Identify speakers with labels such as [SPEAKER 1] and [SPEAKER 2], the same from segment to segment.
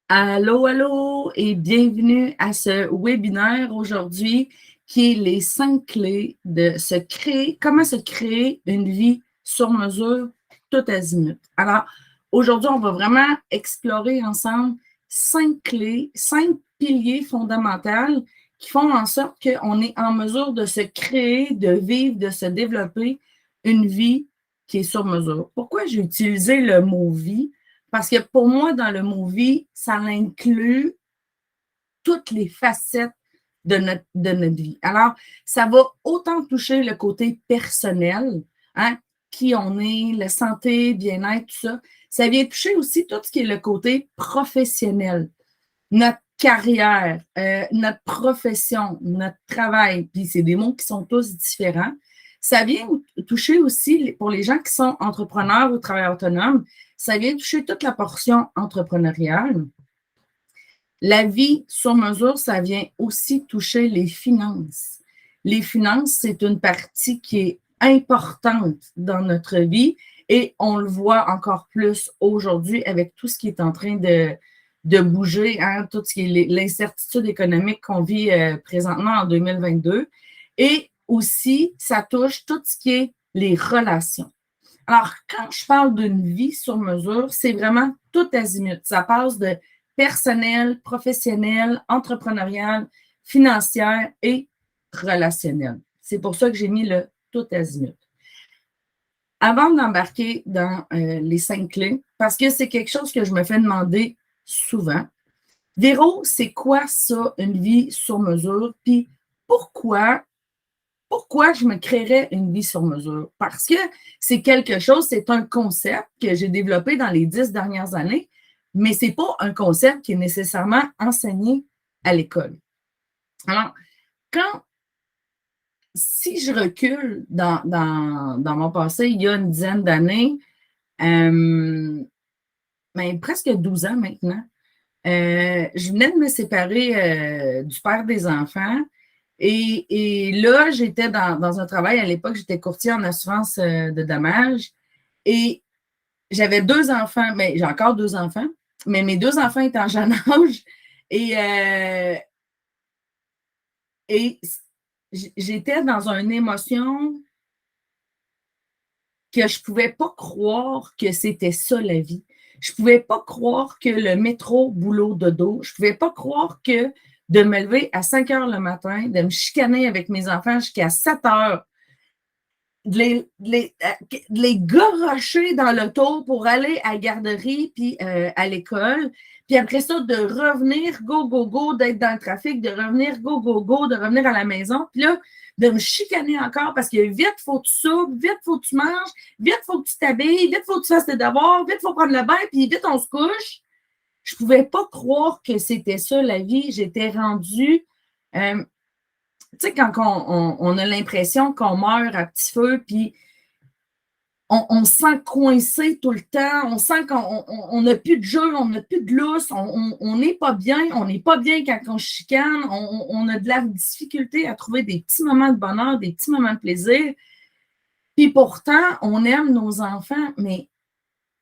[SPEAKER 1] Allô, allô et bienvenue à ce webinaire aujourd'hui qui est les 5 clés de comment se créer une vie sur mesure tout azimut. Alors, aujourd'hui, on va vraiment explorer ensemble 5 clés, 5 piliers fondamentaux qui font en sorte qu'on est en mesure de se créer, de vivre, de se développer une vie qui est sur mesure. Pourquoi j'ai utilisé le mot vie? Parce que pour moi, dans le mot vie, ça inclut toutes les facettes de notre vie. Alors, ça va autant toucher le côté personnel, hein, qui on est, la santé, bien-être, tout ça. Ça vient toucher aussi tout ce qui est le côté professionnel, notre carrière, notre profession, notre travail. Puis c'est des mots qui sont tous différents. Ça vient toucher aussi, pour les gens qui sont entrepreneurs ou travailleurs autonomes, ça vient toucher toute la portion entrepreneuriale. La vie sur mesure, ça vient aussi toucher les finances. Les finances, c'est une partie qui est importante dans notre vie et on le voit encore plus aujourd'hui avec tout ce qui est en train de bouger, hein, tout ce qui est l'incertitude économique qu'on vit présentement en 2022. Et aussi, ça touche tout ce qui est les relations. Alors, quand je parle d'une vie sur mesure, c'est vraiment tout azimut. Ça passe de personnel, professionnel, entrepreneurial, financière et relationnel. C'est pour ça que j'ai mis le tout azimut. Avant d'embarquer dans les 5 clés, parce que c'est quelque chose que je me fais demander souvent, Véro, c'est quoi ça, une vie sur mesure? Puis pourquoi je me créerais une vie sur mesure? Parce que c'est quelque chose, c'est un concept que j'ai développé dans les 10 dernières années, mais ce n'est pas un concept qui est nécessairement enseigné à l'école. Alors, si je recule dans mon passé, il y a une dizaine d'années, presque 12 ans maintenant, je venais de me séparer du père des enfants. Et là, j'étais dans un travail, à l'époque, j'étais courtier en assurance de dommages et j'avais 2 enfants, mais j'ai encore 2 enfants, mais mes 2 enfants étaient en jeune âge et j'étais dans une émotion que je ne pouvais pas croire que c'était ça la vie. Je ne pouvais pas croire que le métro, boulot, dodo, je ne pouvais pas croire que de me lever à 5 heures le matin, de me chicaner avec mes enfants jusqu'à 7 heures, de les garrocher dans l'auto pour aller à la garderie puis à l'école. Puis après ça, de revenir, go, go, go, d'être dans le trafic, de revenir, go, go, go, de revenir à la maison. Puis là, de me chicaner encore parce que vite, il faut que tu soupes, vite, il faut que tu manges, vite, il faut que tu t'habilles, vite, il faut que tu fasses tes devoirs, vite, il faut prendre le bain, puis vite, on se couche. Je ne pouvais pas croire que c'était ça la vie. J'étais rendue. Tu sais, quand on a l'impression qu'on meurt à petit feu, puis on se sent coincé tout le temps, on sent qu'on n'a plus de jeu, on n'a plus de lousse, on n'est pas bien, on n'est pas bien quand on chicane, on a de la difficulté à trouver des petits moments de bonheur, des petits moments de plaisir. Puis pourtant, on aime nos enfants, mais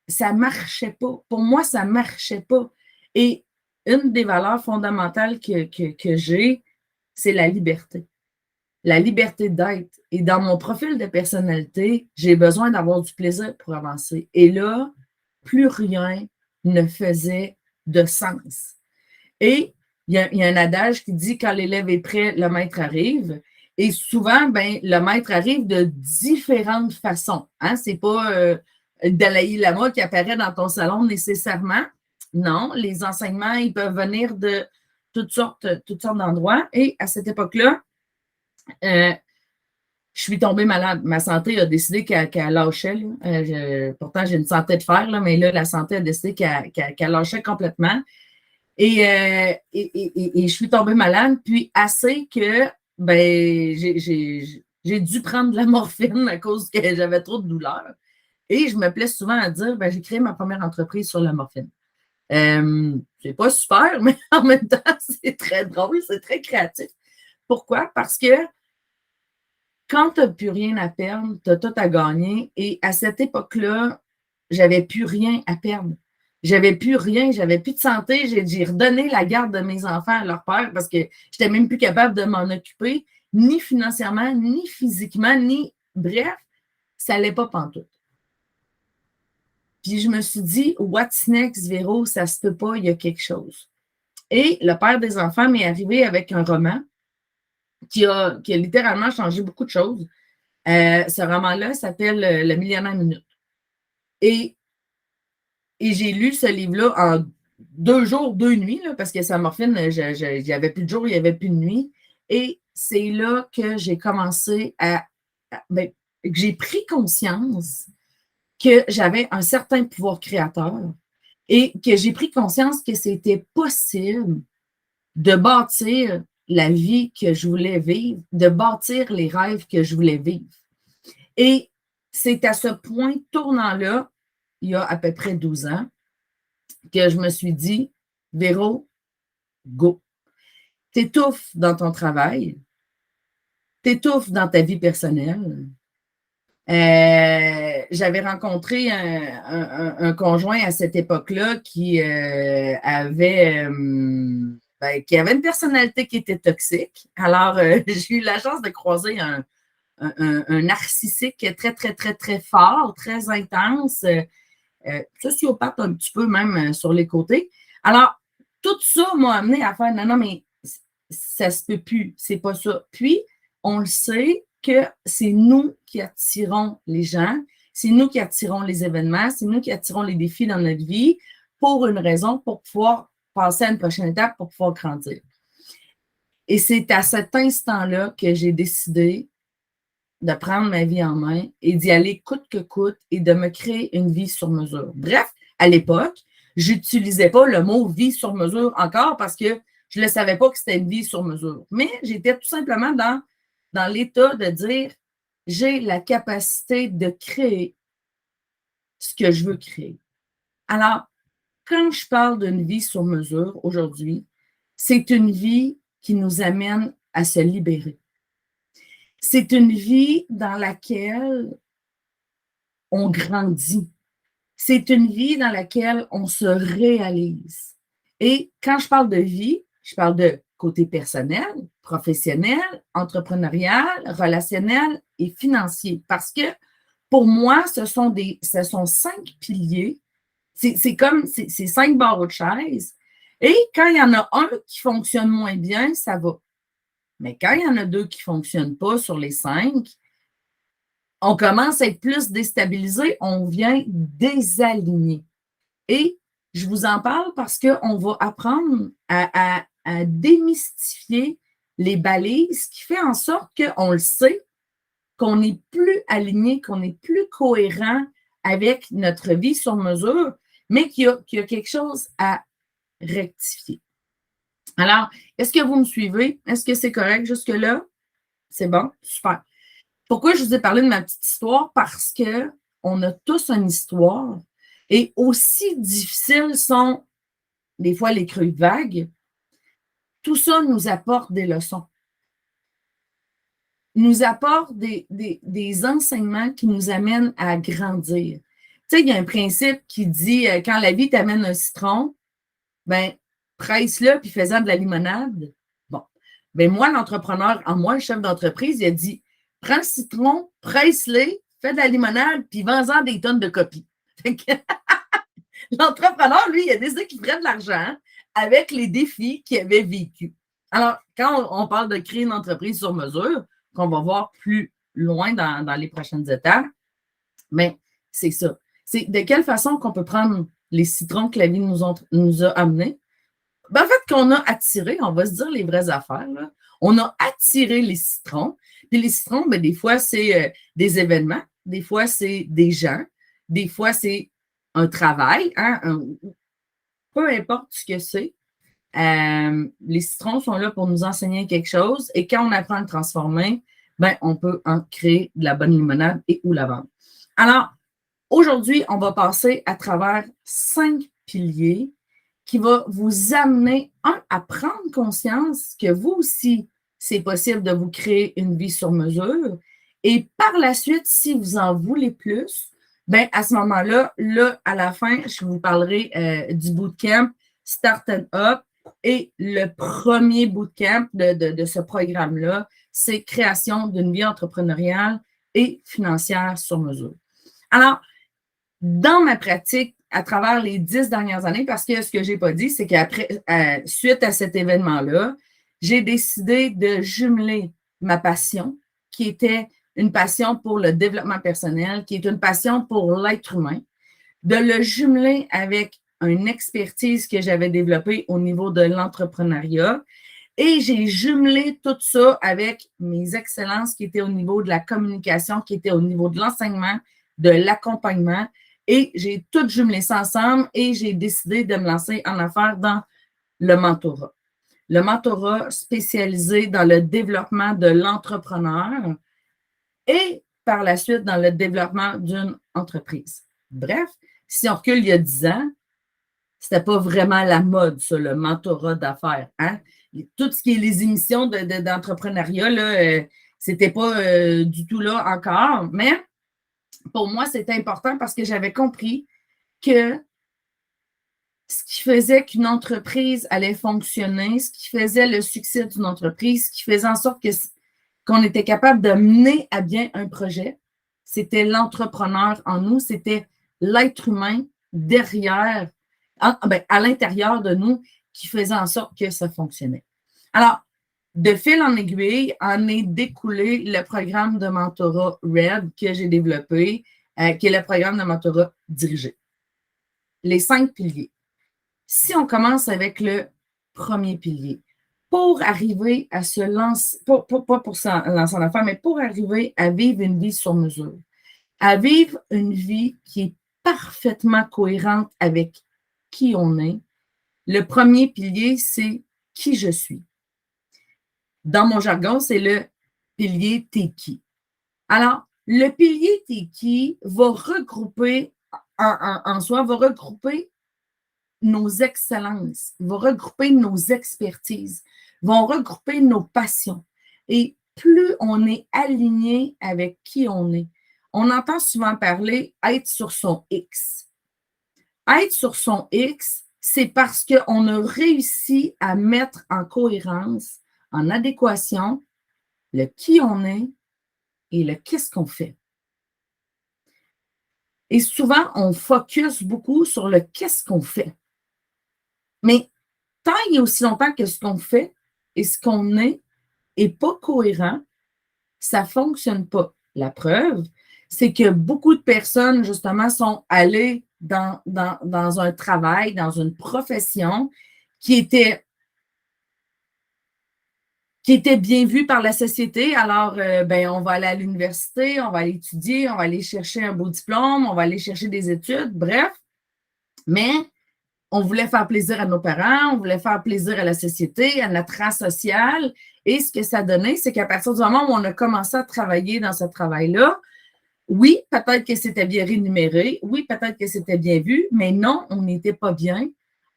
[SPEAKER 1] ça ne marchait pas. Pour moi, ça ne marchait pas. Et une des valeurs fondamentales que j'ai, c'est la liberté. La liberté d'être. Et dans mon profil de personnalité, j'ai besoin d'avoir du plaisir pour avancer. Et là, plus rien ne faisait de sens. Et il y a un adage qui dit quand l'élève est prêt, le maître arrive. Et souvent, le maître arrive de différentes façons. Hein? Ce n'est pas Dalai Lama qui apparaît dans ton salon nécessairement. Non, les enseignements, ils peuvent venir de toutes sortes d'endroits. Et à cette époque-là, je suis tombée malade. Ma santé a décidé qu'elle lâchait. Pourtant, j'ai une santé de fer, là, mais là, la santé a décidé qu'elle lâchait complètement. Et je suis tombée malade, puis assez que j'ai dû prendre de la morphine à cause que j'avais trop de douleurs. Et je me plais souvent à dire, j'ai créé ma première entreprise sur la morphine. C'est pas super, mais en même temps, c'est très drôle, c'est très créatif. Pourquoi? Parce que quand tu n'as plus rien à perdre, tu as tout à gagner. Et à cette époque-là, j'avais plus rien à perdre. J'avais plus rien, j'avais plus de santé. J'ai redonné la garde de mes enfants à leur père parce que je n'étais même plus capable de m'en occuper, ni financièrement, ni physiquement, ni. Bref, ça n'allait pas pantoute. Puis je me suis dit, what's next, Véro? Ça se peut pas, il y a quelque chose. Et le père des enfants m'est arrivé avec un roman qui a littéralement changé beaucoup de choses. Ce roman-là s'appelle Le millionnaire minute. Et j'ai lu ce livre-là en 2 jours, 2 nuits, là, parce que ça morphine, il n'y avait plus de jour, il n'y avait plus de nuit. Et c'est là que j'ai commencé que j'ai pris conscience que j'avais un certain pouvoir créateur et que j'ai pris conscience que c'était possible de bâtir la vie que je voulais vivre, de bâtir les rêves que je voulais vivre. Et c'est à ce point tournant-là, il y a à peu près 12 ans, que je me suis dit, Véro, go. T'étouffes dans ton travail, t'étouffes dans ta vie personnelle. J'avais rencontré un conjoint à cette époque-là qui avait une personnalité qui était toxique. Alors, j'ai eu la chance de croiser un narcissique très, très, très, très fort, très intense, sociopathe un petit peu même sur les côtés. Alors, tout ça m'a amené à faire non, mais ça se peut plus, c'est pas ça. Puis, on le sait que c'est nous qui attirons les gens, c'est nous qui attirons les événements, c'est nous qui attirons les défis dans notre vie pour une raison, pour pouvoir passer à une prochaine étape, pour pouvoir grandir. Et c'est à cet instant-là que j'ai décidé de prendre ma vie en main et d'y aller coûte que coûte et de me créer une vie sur mesure. Bref, à l'époque, je n'utilisais pas le mot vie sur mesure encore parce que je ne savais pas que c'était une vie sur mesure. Mais j'étais tout simplement dans l'état de dire j'ai la capacité de créer ce que je veux créer. Alors, quand je parle d'une vie sur mesure aujourd'hui, c'est une vie qui nous amène à se libérer. C'est une vie dans laquelle on grandit. C'est une vie dans laquelle on se réalise. Et quand je parle de vie, je parle de côté personnel, professionnel, entrepreneurial, relationnel et financier. Parce que pour moi, ce sont 5 piliers. C'est comme ces 5 barreaux de chaise. Et quand il y en a un qui fonctionne moins bien, ça va. Mais quand il y en a 2 qui ne fonctionnent pas sur les 5, on commence à être plus déstabilisé, on vient désaligner. Et je vous en parle parce qu'on va apprendre à démystifier les balises, qui fait en sorte qu'on le sait, qu'on n'est plus aligné, qu'on n'est plus cohérent avec notre vie sur mesure, mais qu'il y a quelque chose à rectifier. Alors, est-ce que vous me suivez? Est-ce que c'est correct jusque-là? C'est bon? Super. Pourquoi je vous ai parlé de ma petite histoire? Parce qu'on a tous une histoire et aussi difficiles sont des fois les creux de vague. Tout ça nous apporte des leçons. Nous apporte des enseignements qui nous amènent à grandir. Tu sais, il y a un principe qui dit quand la vie t'amène un citron, ben presse-le puis fais-en de la limonade. Bon. Ben moi, l'entrepreneur, en moi, le chef d'entreprise, il a dit prends le citron, presse-le, fais de la limonade, puis vends-en des tonnes de copies. L'entrepreneur, lui, il a décidé qu'il ferait de l'argent avec les défis qu'il avait vécus. Alors, quand on parle de créer une entreprise sur mesure, qu'on va voir plus loin dans les prochaines étapes, mais c'est ça. C'est de quelle façon qu'on peut prendre les citrons que la vie nous a amenés. Ben, en fait, qu'on a attiré, on va se dire les vraies affaires, là. On a attiré les citrons. Puis les citrons, ben, des fois, c'est des événements, des fois, c'est des gens, des fois, c'est un travail, hein, peu importe ce que c'est. Les citrons sont là pour nous enseigner quelque chose et quand on apprend à le transformer, ben, on peut en créer de la bonne limonade et ou la vendre. Alors, aujourd'hui, on va passer à travers 5 piliers qui vont vous amener, à prendre conscience que vous aussi, c'est possible de vous créer une vie sur mesure et par la suite, si vous en voulez plus, bien, à ce moment-là, là, à la fin, je vous parlerai du bootcamp Start and Up. Et le premier bootcamp de ce programme-là, c'est création d'une vie entrepreneuriale et financière sur mesure. Alors, dans ma pratique, à travers les 10 dernières années, parce que ce que je n'ai pas dit, c'est qu'après, suite à cet événement-là, j'ai décidé de jumeler ma passion, qui était une passion pour le développement personnel, qui est une passion pour l'être humain, de le jumeler avec une expertise que j'avais développée au niveau de l'entrepreneuriat. Et j'ai jumelé tout ça avec mes excellences qui étaient au niveau de la communication, qui étaient au niveau de l'enseignement, de l'accompagnement. Et j'ai tout jumelé ça ensemble et j'ai décidé de me lancer en affaires dans le mentorat. Le mentorat spécialisé dans le développement de l'entrepreneur et par la suite dans le développement d'une entreprise. Bref, si on recule il y a 10 ans, c'était pas vraiment la mode, ça, le mentorat d'affaires. Hein? Tout ce qui est les émissions d'entrepreneuriat, là, c'était pas du tout là encore. Mais pour moi, c'était important parce que j'avais compris que ce qui faisait qu'une entreprise allait fonctionner, ce qui faisait le succès d'une entreprise, ce qui faisait en sorte qu'on était capable de mener à bien un projet, c'était l'entrepreneur en nous, c'était l'être humain derrière, à l'intérieur de nous qui faisait en sorte que ça fonctionnait. Alors, de fil en aiguille, en est découlé le programme de mentorat RED que j'ai développé, qui est le programme de mentorat dirigé. Les 5 piliers. Si on commence avec le premier pilier, pour arriver à se lancer, pas pour se lancer en affaires, mais pour arriver à vivre une vie sur mesure, à vivre une vie qui est parfaitement cohérente avec qui on est, le premier pilier, c'est qui je suis. Dans mon jargon, c'est le pilier t'es qui. Alors, le pilier t'es qui va regrouper en soi, va regrouper nos excellences, va regrouper nos expertises, vont regrouper nos passions. Et plus on est aligné avec qui on est, on entend souvent parler être sur son X. Être sur son X, c'est parce qu'on a réussi à mettre en cohérence, en adéquation, le qui on est et le qu'est-ce qu'on fait. Et souvent, on focus beaucoup sur le qu'est-ce qu'on fait. Mais tant et aussi longtemps que ce qu'on fait et ce qu'on est n'est pas cohérent, ça ne fonctionne pas. La preuve, c'est que beaucoup de personnes, justement, sont allées dans un travail, dans une profession qui était bien vue par la société. Alors, on va aller à l'université, on va aller étudier, on va aller chercher un beau diplôme, on va aller chercher des études, bref. Mais on voulait faire plaisir à nos parents, on voulait faire plaisir à la société, à notre rang social. Et ce que ça donnait, c'est qu'à partir du moment où on a commencé à travailler dans ce travail-là, oui, peut-être que c'était bien rémunéré, oui, peut-être que c'était bien vu, mais non, on n'était pas bien.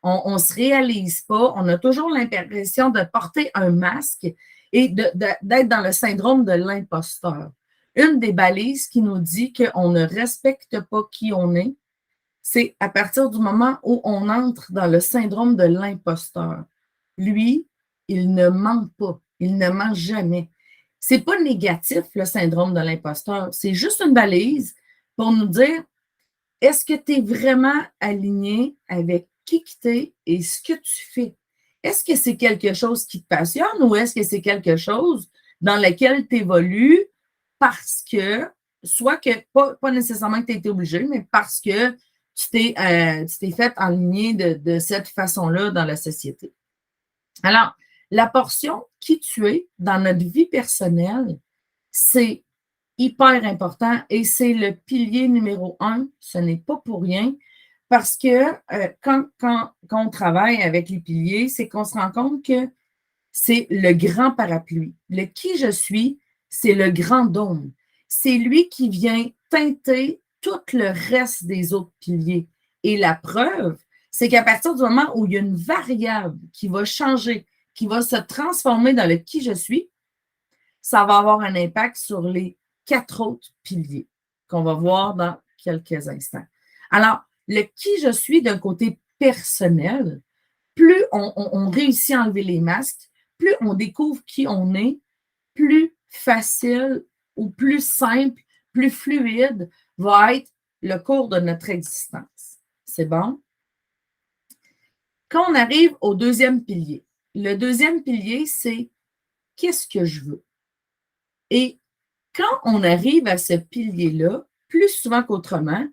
[SPEAKER 1] On ne se réalise pas. On a toujours l'impression de porter un masque et d'être dans le syndrome de l'imposteur. Une des balises qui nous dit qu'on ne respecte pas qui on est, c'est à partir du moment où on entre dans le syndrome de l'imposteur. Lui, il ne ment pas, il ne ment jamais. C'est pas négatif, le syndrome de l'imposteur. C'est juste une balise pour nous dire, est-ce que tu es vraiment aligné avec qui tu es et ce que tu fais? Est-ce que c'est quelque chose qui te passionne ou est-ce que c'est quelque chose dans lequel tu évolues parce que, soit que, pas nécessairement que tu as été obligé, mais parce que tu t'es fait aligner de cette façon-là dans la société. Alors, la portion qui tu es dans notre vie personnelle, c'est hyper important et c'est le pilier numéro 1. Ce n'est pas pour rien parce que quand on travaille avec les piliers, c'est qu'on se rend compte que c'est le grand parapluie. Le qui je suis, c'est le grand dôme. C'est lui qui vient teinter tout le reste des autres piliers. Et la preuve, c'est qu'à partir du moment où il y a une variable qui va changer, qui va se transformer dans le qui je suis, ça va avoir un impact sur les 4 autres piliers qu'on va voir quelques instants. Alors, le qui je suis d'un côté personnel, plus on réussit à enlever les masques, plus on découvre qui on est, plus facile ou plus simple, plus fluide va être le cours de notre existence. C'est bon? Quand on arrive au deuxième pilier, le deuxième pilier, c'est qu'est-ce que je veux? Et quand on arrive à ce pilier-là, plus souvent qu'autrement,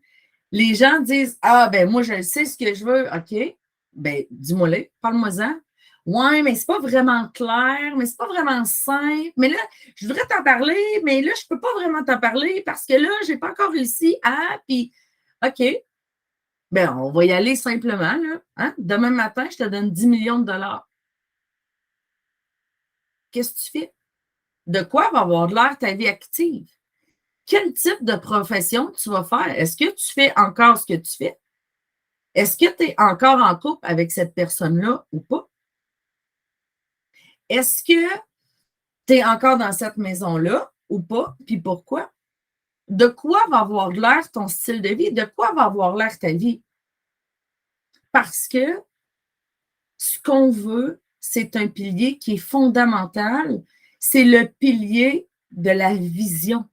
[SPEAKER 1] les gens disent ah, ben moi, je sais ce que je veux. OK, ben dis-moi-le, parle-moi-en. Ouais, mais c'est pas vraiment clair, mais c'est pas vraiment simple. Mais là, je voudrais t'en parler, mais là, je peux pas vraiment t'en parler parce que là, j'ai pas encore réussi à. Puis, OK, ben on va y aller simplement. Là, hein? Demain matin, je te donne 10 millions de dollars. Qu'est-ce que tu fais? De quoi va avoir de l'air ta vie active? Quel type de profession tu vas faire? Est-ce que tu fais encore ce que tu fais? Est-ce que tu es encore en couple avec cette personne-là ou pas? Est-ce que tu es encore dans cette maison-là ou pas? Puis pourquoi? De quoi va avoir l'air ton style de vie? De quoi va avoir l'air ta vie? Parce que ce qu'on veut, c'est un pilier qui est fondamental. C'est le pilier de la vision.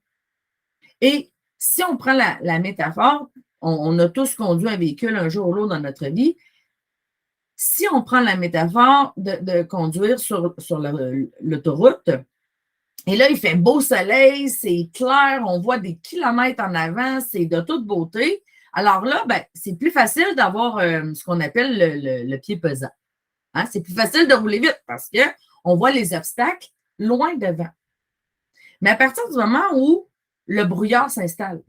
[SPEAKER 1] Et si on prend la métaphore, on a tous conduit un véhicule un jour ou l'autre dans notre vie. Si on prend la métaphore de conduire sur l'autoroute, et là, il fait beau soleil, c'est clair, on voit des kilomètres en avant, c'est de toute beauté. Alors là, ben, c'est plus facile d'avoir ce qu'on appelle le pied pesant. Hein? C'est plus facile de rouler vite parce qu'on voit les obstacles loin devant. Mais à partir du moment où le brouillard s'installe,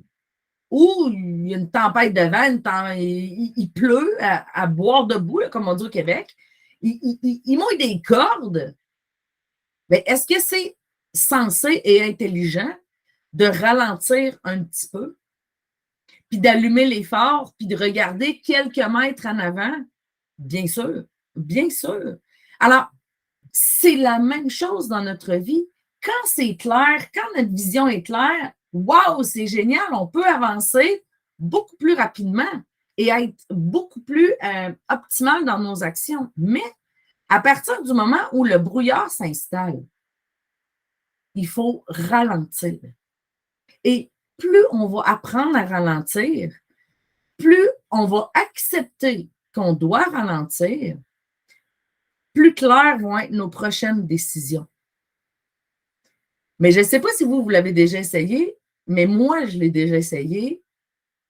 [SPEAKER 1] où il y a une tempête de vent, il pleut à boire debout, là, comme on dit au Québec, il mouille des cordes, mais est-ce que c'est sensé et intelligent de ralentir un petit peu, puis d'allumer les phares, puis de regarder quelques mètres en avant? Bien sûr, bien sûr. Alors, c'est la même chose dans notre vie. Quand c'est clair, quand notre vision est claire, waouh, c'est génial, on peut avancer beaucoup plus rapidement et être beaucoup plus optimal dans nos actions. Mais à partir du moment où le brouillard s'installe, il faut ralentir. Et plus on va apprendre à ralentir, plus on va accepter qu'on doit ralentir, plus claires vont être nos prochaines décisions. Mais je ne sais pas si vous l'avez déjà essayé, mais moi, je l'ai déjà essayé.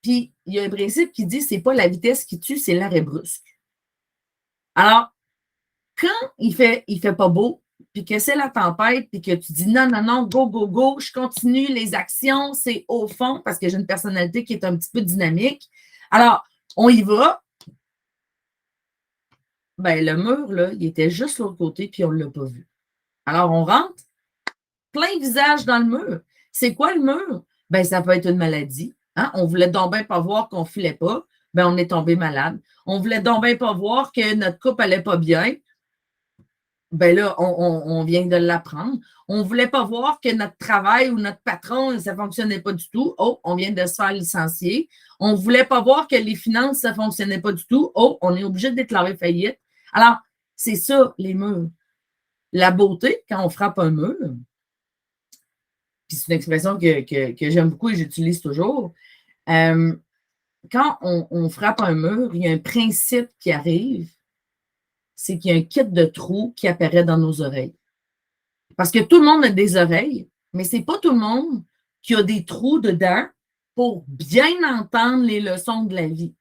[SPEAKER 1] Puis, il y a un principe qui dit que ce n'est pas la vitesse qui tue, c'est l'arrêt brusque. Alors, quand il fait pas beau, puis que c'est la tempête, puis que tu dis non, non, non, go, go, go, je continue les actions, c'est au fond, parce que j'ai une personnalité qui est un petit peu dynamique. Alors, on y va. Ben, le mur, là, il était juste l'autre côté, puis on ne l'a pas vu. Alors, on rentre, plein visage dans le mur. C'est quoi le mur? Ben, ça peut être une maladie. Hein? On voulait donc bien pas voir qu'on ne filait pas. Ben, on est tombé malade. On voulait donc bien pas voir que notre couple n'allait pas bien. Ben là, on vient de l'apprendre. On ne voulait pas voir que notre travail ou notre patron, ça ne fonctionnait pas du tout. Oh, on vient de se faire licencier. On ne voulait pas voir que les finances, ça ne fonctionnait pas du tout. Oh, on est obligé de déclarer faillite. Alors, c'est ça, les murs. La beauté, quand on frappe un mur, puis c'est une expression que j'aime beaucoup et j'utilise toujours, quand on frappe un mur, il y a un principe qui arrive, c'est qu'il y a un kit de trous qui apparaît dans nos oreilles. Parce que tout le monde a des oreilles, mais ce n'est pas tout le monde qui a des trous dedans pour bien entendre les leçons de la vie.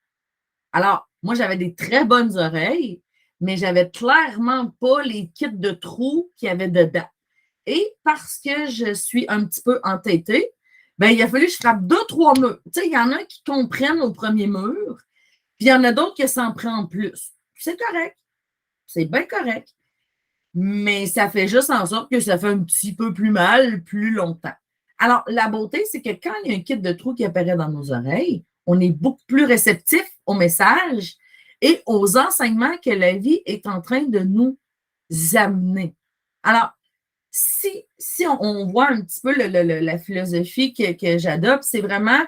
[SPEAKER 1] Alors, moi, j'avais des très bonnes oreilles, mais je n'avais clairement pas les kits de trous qu'il y avait dedans. Et parce que je suis un petit peu entêtée, ben, il a fallu que je frappe 2-3 murs. Tu sais, il y en a qui comprennent au premier mur, puis il y en a d'autres qui s'en prennent plus. C'est correct. C'est bien correct. Mais ça fait juste en sorte que ça fait un petit peu plus mal plus longtemps. Alors, la beauté, c'est que quand il y a un kit de trous qui apparaît dans nos oreilles, on est beaucoup plus réceptif aux messages et aux enseignements que la vie est en train de nous amener. Alors, si on voit un petit peu la philosophie que j'adopte, c'est vraiment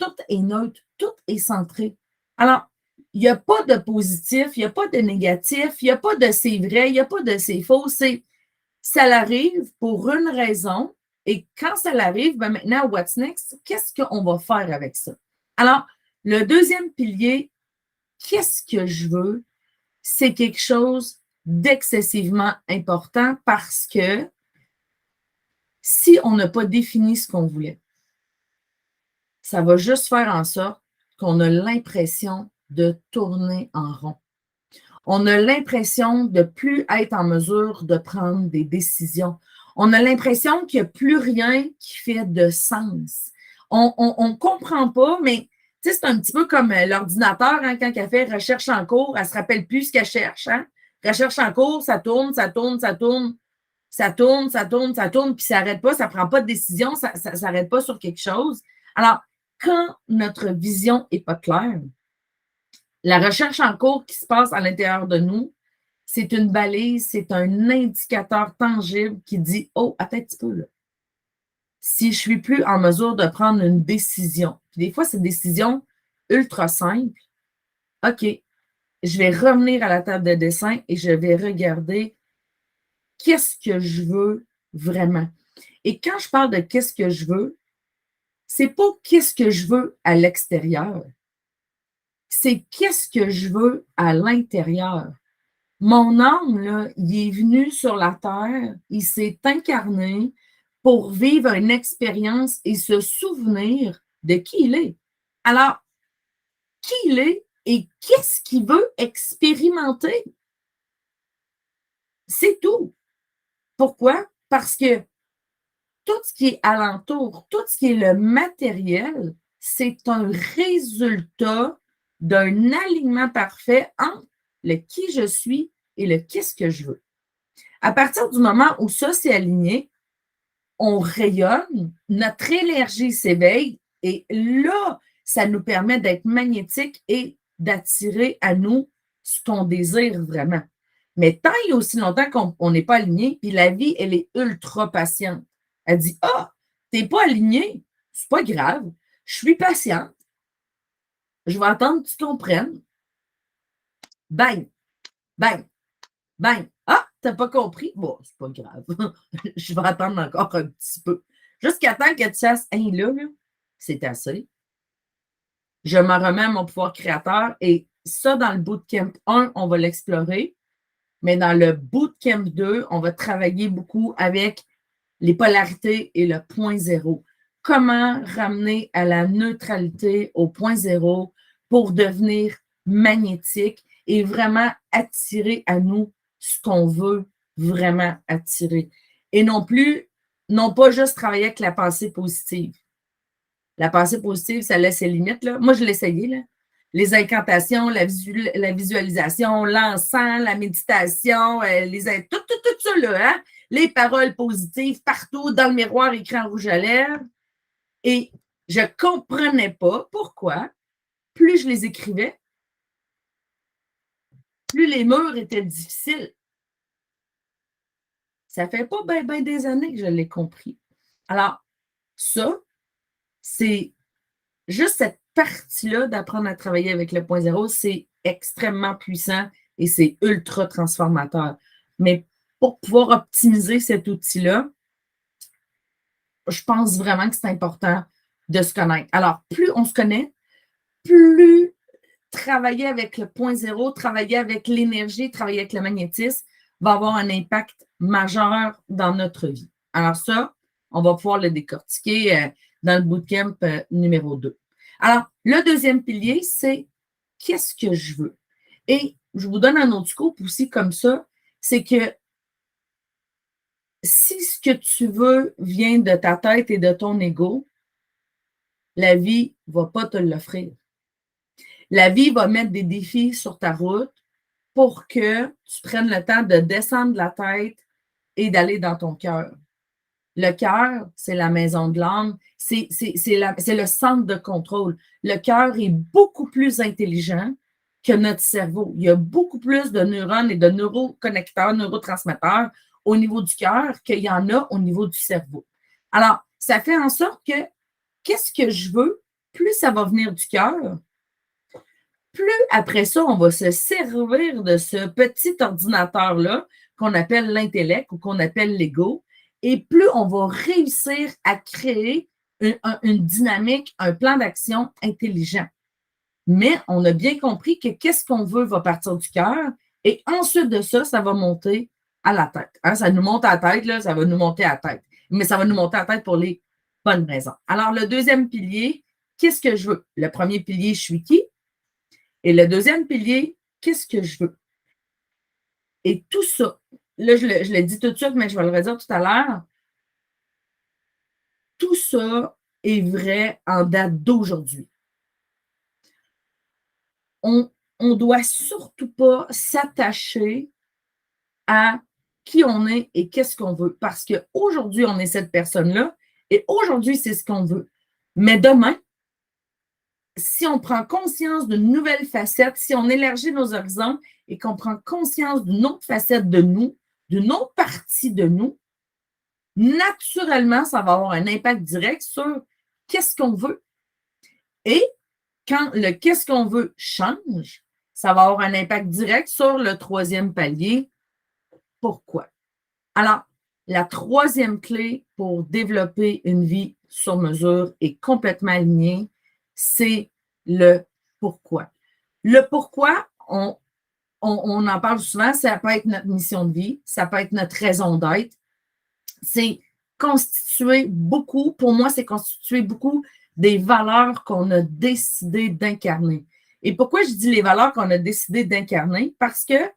[SPEAKER 1] tout est neutre, tout est centré. Alors, il n'y a pas de positif, il n'y a pas de négatif, il n'y a pas de c'est vrai, il n'y a pas de c'est faux, c'est ça arrive pour une raison et quand ça arrive, ben maintenant, what's next? Qu'est-ce qu'on va faire avec ça? Alors, le deuxième pilier, qu'est-ce que je veux? C'est quelque chose d'excessivement important parce que si on n'a pas défini ce qu'on voulait, ça va juste faire en sorte qu'on a l'impression de tourner en rond. On a l'impression de ne plus être en mesure de prendre des décisions. On a l'impression qu'il n'y a plus rien qui fait de sens. On ne comprend pas, mais c'est un petit peu comme l'ordinateur, hein, quand elle fait recherche en cours, elle ne se rappelle plus ce qu'elle cherche. Hein? Recherche en cours, ça tourne, ça tourne, ça tourne, ça tourne, ça tourne, ça tourne, puis ça n'arrête pas, ça ne prend pas de décision, ça ne s'arrête pas sur quelque chose. Alors, quand notre vision n'est pas claire, la recherche en cours qui se passe à l'intérieur de nous, c'est une balise, c'est un indicateur tangible qui dit « Oh, attends un petit peu, là. Si je ne suis plus en mesure de prendre une décision, puis des fois, c'est une décision ultra simple, OK, je vais revenir à la table de dessin et je vais regarder qu'est-ce que je veux vraiment. Et quand je parle de qu'est-ce que je veux, c'est pas qu'est-ce que je veux à l'extérieur, c'est qu'est-ce que je veux à l'intérieur. Mon âme, là, il est venu sur la terre, il s'est incarné pour vivre une expérience et se souvenir de qui il est. Alors, qui il est et qu'est-ce qu'il veut expérimenter? C'est tout. Pourquoi? Parce que tout ce qui est alentour, tout ce qui est le matériel, c'est un résultat d'un alignement parfait entre le qui je suis et le qu'est-ce que je veux. À partir du moment où ça s'est aligné, on rayonne, notre énergie s'éveille et là, ça nous permet d'être magnétique et d'attirer à nous ce qu'on désire vraiment. Mais tant il y a aussi longtemps qu'on n'est pas aligné, puis la vie, elle est ultra patiente. Elle dit « Ah, t'es pas aligné, c'est pas grave, je suis patiente, je vais attendre que tu comprennes. » Bang, bang, bang. Ah, t'as pas compris? Bon, c'est pas grave. Je vais attendre encore un petit peu. Jusqu'à temps que tu fasses, hey, là, c'est assez. Je me remets à mon pouvoir créateur et ça, dans le bootcamp 1, on va l'explorer. Mais dans le bootcamp 2, on va travailler beaucoup avec les polarités et le point zéro. Comment ramener à la neutralité au point zéro pour devenir magnétique et vraiment attirer à nous ce qu'on veut vraiment attirer. Et non pas juste travailler avec la pensée positive. La pensée positive, ça laisse ses limites. Là. Moi, je l'ai essayé. Là. Les incantations, la visualisation, l'encens, la méditation, tout ça, là, hein? Les paroles positives partout dans le miroir écrit en rouge à lèvres. Et je ne comprenais pas pourquoi, plus je les écrivais, plus les murs étaient difficiles. Ça fait pas bien des années que je l'ai compris. Alors, ça, c'est juste cette partie-là d'apprendre à travailler avec le point zéro, c'est extrêmement puissant et c'est ultra transformateur. Mais pour pouvoir optimiser cet outil-là, je pense vraiment que c'est important de se connaître. Alors, plus on se connaît, plus travailler avec le point zéro, travailler avec l'énergie, travailler avec le magnétisme va avoir un impact majeur dans notre vie. Alors ça, on va pouvoir le décortiquer dans le bootcamp numéro 2. Alors, le deuxième pilier, c'est qu'est-ce que je veux? Et je vous donne un autre scoop aussi comme ça, c'est que si ce que tu veux vient de ta tête et de ton ego, la vie ne va pas te l'offrir. La vie va mettre des défis sur ta route pour que tu prennes le temps de descendre la tête et d'aller dans ton cœur. Le cœur, c'est la maison de l'âme, c'est le centre de contrôle. Le cœur est beaucoup plus intelligent que notre cerveau. Il y a beaucoup plus de neurones et de neuroconnecteurs, neurotransmetteurs au niveau du cœur qu'il y en a au niveau du cerveau. Alors, ça fait en sorte que qu'est-ce que je veux? plus ça va venir du cœur, plus après ça, on va se servir de ce petit ordinateur-là qu'on appelle l'intellect ou qu'on appelle l'ego, et plus on va réussir à créer une dynamique, un plan d'action intelligent. Mais on a bien compris que qu'est-ce qu'on veut va partir du cœur, et ensuite de ça, ça va monter à la tête. Hein, ça nous monte à la tête, là, ça va nous monter à la tête. Mais ça va nous monter à la tête pour les bonnes raisons. Alors, le deuxième pilier, qu'est-ce que je veux? Le premier pilier, je suis qui? Et le deuxième pilier, qu'est-ce que je veux? Et tout ça, là, je le dis tout de suite, mais je vais le redire tout à l'heure, tout ça est vrai en date d'aujourd'hui. On ne doit surtout pas s'attacher à qui on est et qu'est-ce qu'on veut. Parce qu'aujourd'hui, on est cette personne-là et aujourd'hui, c'est ce qu'on veut. Mais demain, si on prend conscience d'une nouvelle facette, si on élargit nos horizons et qu'on prend conscience d'une autre facette de nous, d'une autre partie de nous, naturellement, ça va avoir un impact direct sur qu'est-ce qu'on veut. Et quand le qu'est-ce qu'on veut change, ça va avoir un impact direct sur le troisième palier. Pourquoi? Alors, la troisième clé pour développer une vie sur mesure et complètement alignée, c'est le pourquoi. Le pourquoi, on en parle souvent, ça peut être notre mission de vie, ça peut être notre raison d'être. C'est constitué beaucoup, pour moi, c'est constitué beaucoup des valeurs qu'on a décidé d'incarner. Et pourquoi je dis les valeurs qu'on a décidé d'incarner? Parce que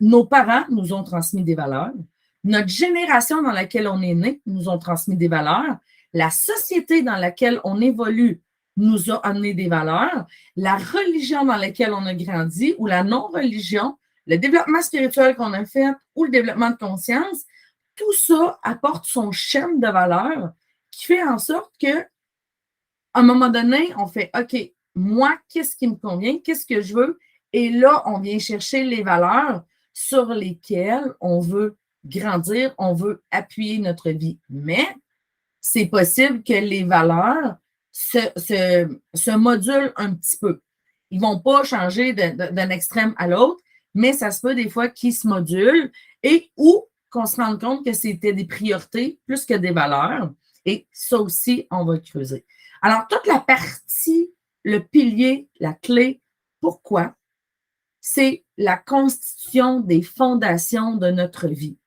[SPEAKER 1] nos parents nous ont transmis des valeurs, notre génération dans laquelle on est né nous ont transmis des valeurs, la société dans laquelle on évolue nous a amené des valeurs, la religion dans laquelle on a grandi ou la non-religion, le développement spirituel qu'on a fait ou le développement de conscience, tout ça apporte son chaîne de valeurs qui fait en sorte que, à un moment donné, on fait OK, moi, qu'est-ce qui me convient, qu'est-ce que je veux? Et là, on vient chercher les valeurs sur lesquelles on veut grandir, on veut appuyer notre vie. Mais c'est possible que les valeurs se modulent un petit peu. Ils ne vont pas changer d'un extrême à l'autre, mais ça se peut des fois qu'ils se modulent et ou qu'on se rende compte que c'était des priorités plus que des valeurs. Et ça aussi, on va creuser. Alors, toute la partie, le pilier, la clé, pourquoi? C'est la constitution des fondations de notre vie.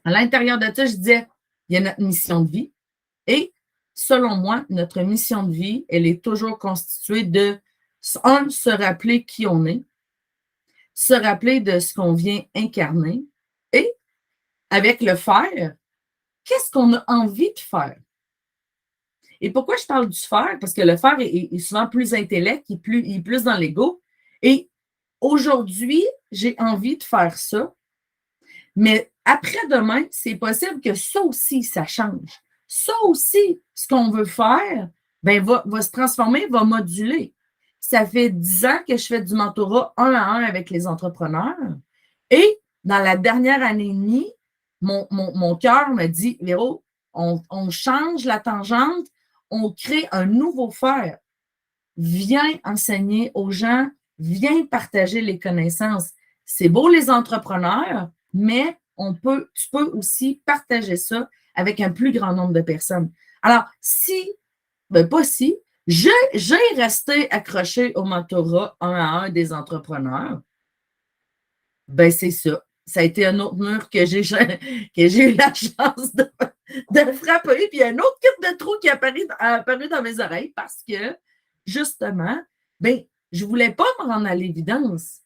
[SPEAKER 1] À l'intérieur de ça, je disais, il y a notre mission de vie. Et selon moi, notre mission de vie, elle est toujours constituée de, un, se rappeler qui on est, se rappeler de ce qu'on vient incarner et, avec le faire, qu'est-ce qu'on a envie de faire? Et pourquoi je parle du faire? Parce que le faire est souvent plus intellect, il est plus dans l'ego. Et aujourd'hui, j'ai envie de faire ça, mais après-demain, c'est possible que ça aussi, ça change. Ça aussi, ce qu'on veut faire, ben, va se transformer, va moduler. Ça fait 10 ans que je fais du mentorat 1-à-1 avec les entrepreneurs. Et dans la dernière année et demie, mon cœur me dit, Véro, on change la tangente, on crée un nouveau faire. Viens enseigner aux gens, viens partager les connaissances. C'est beau les entrepreneurs, mais tu peux aussi partager ça avec un plus grand nombre de personnes. Alors, pas si, j'ai resté accroché au mentorat 1-à-1 des entrepreneurs, ben c'est ça. Ça a été un autre mur que j'ai eu la chance de frapper, puis un autre kit de trou qui a apparu dans mes oreilles parce que, justement, ben, je ne voulais pas me rendre à l'évidence.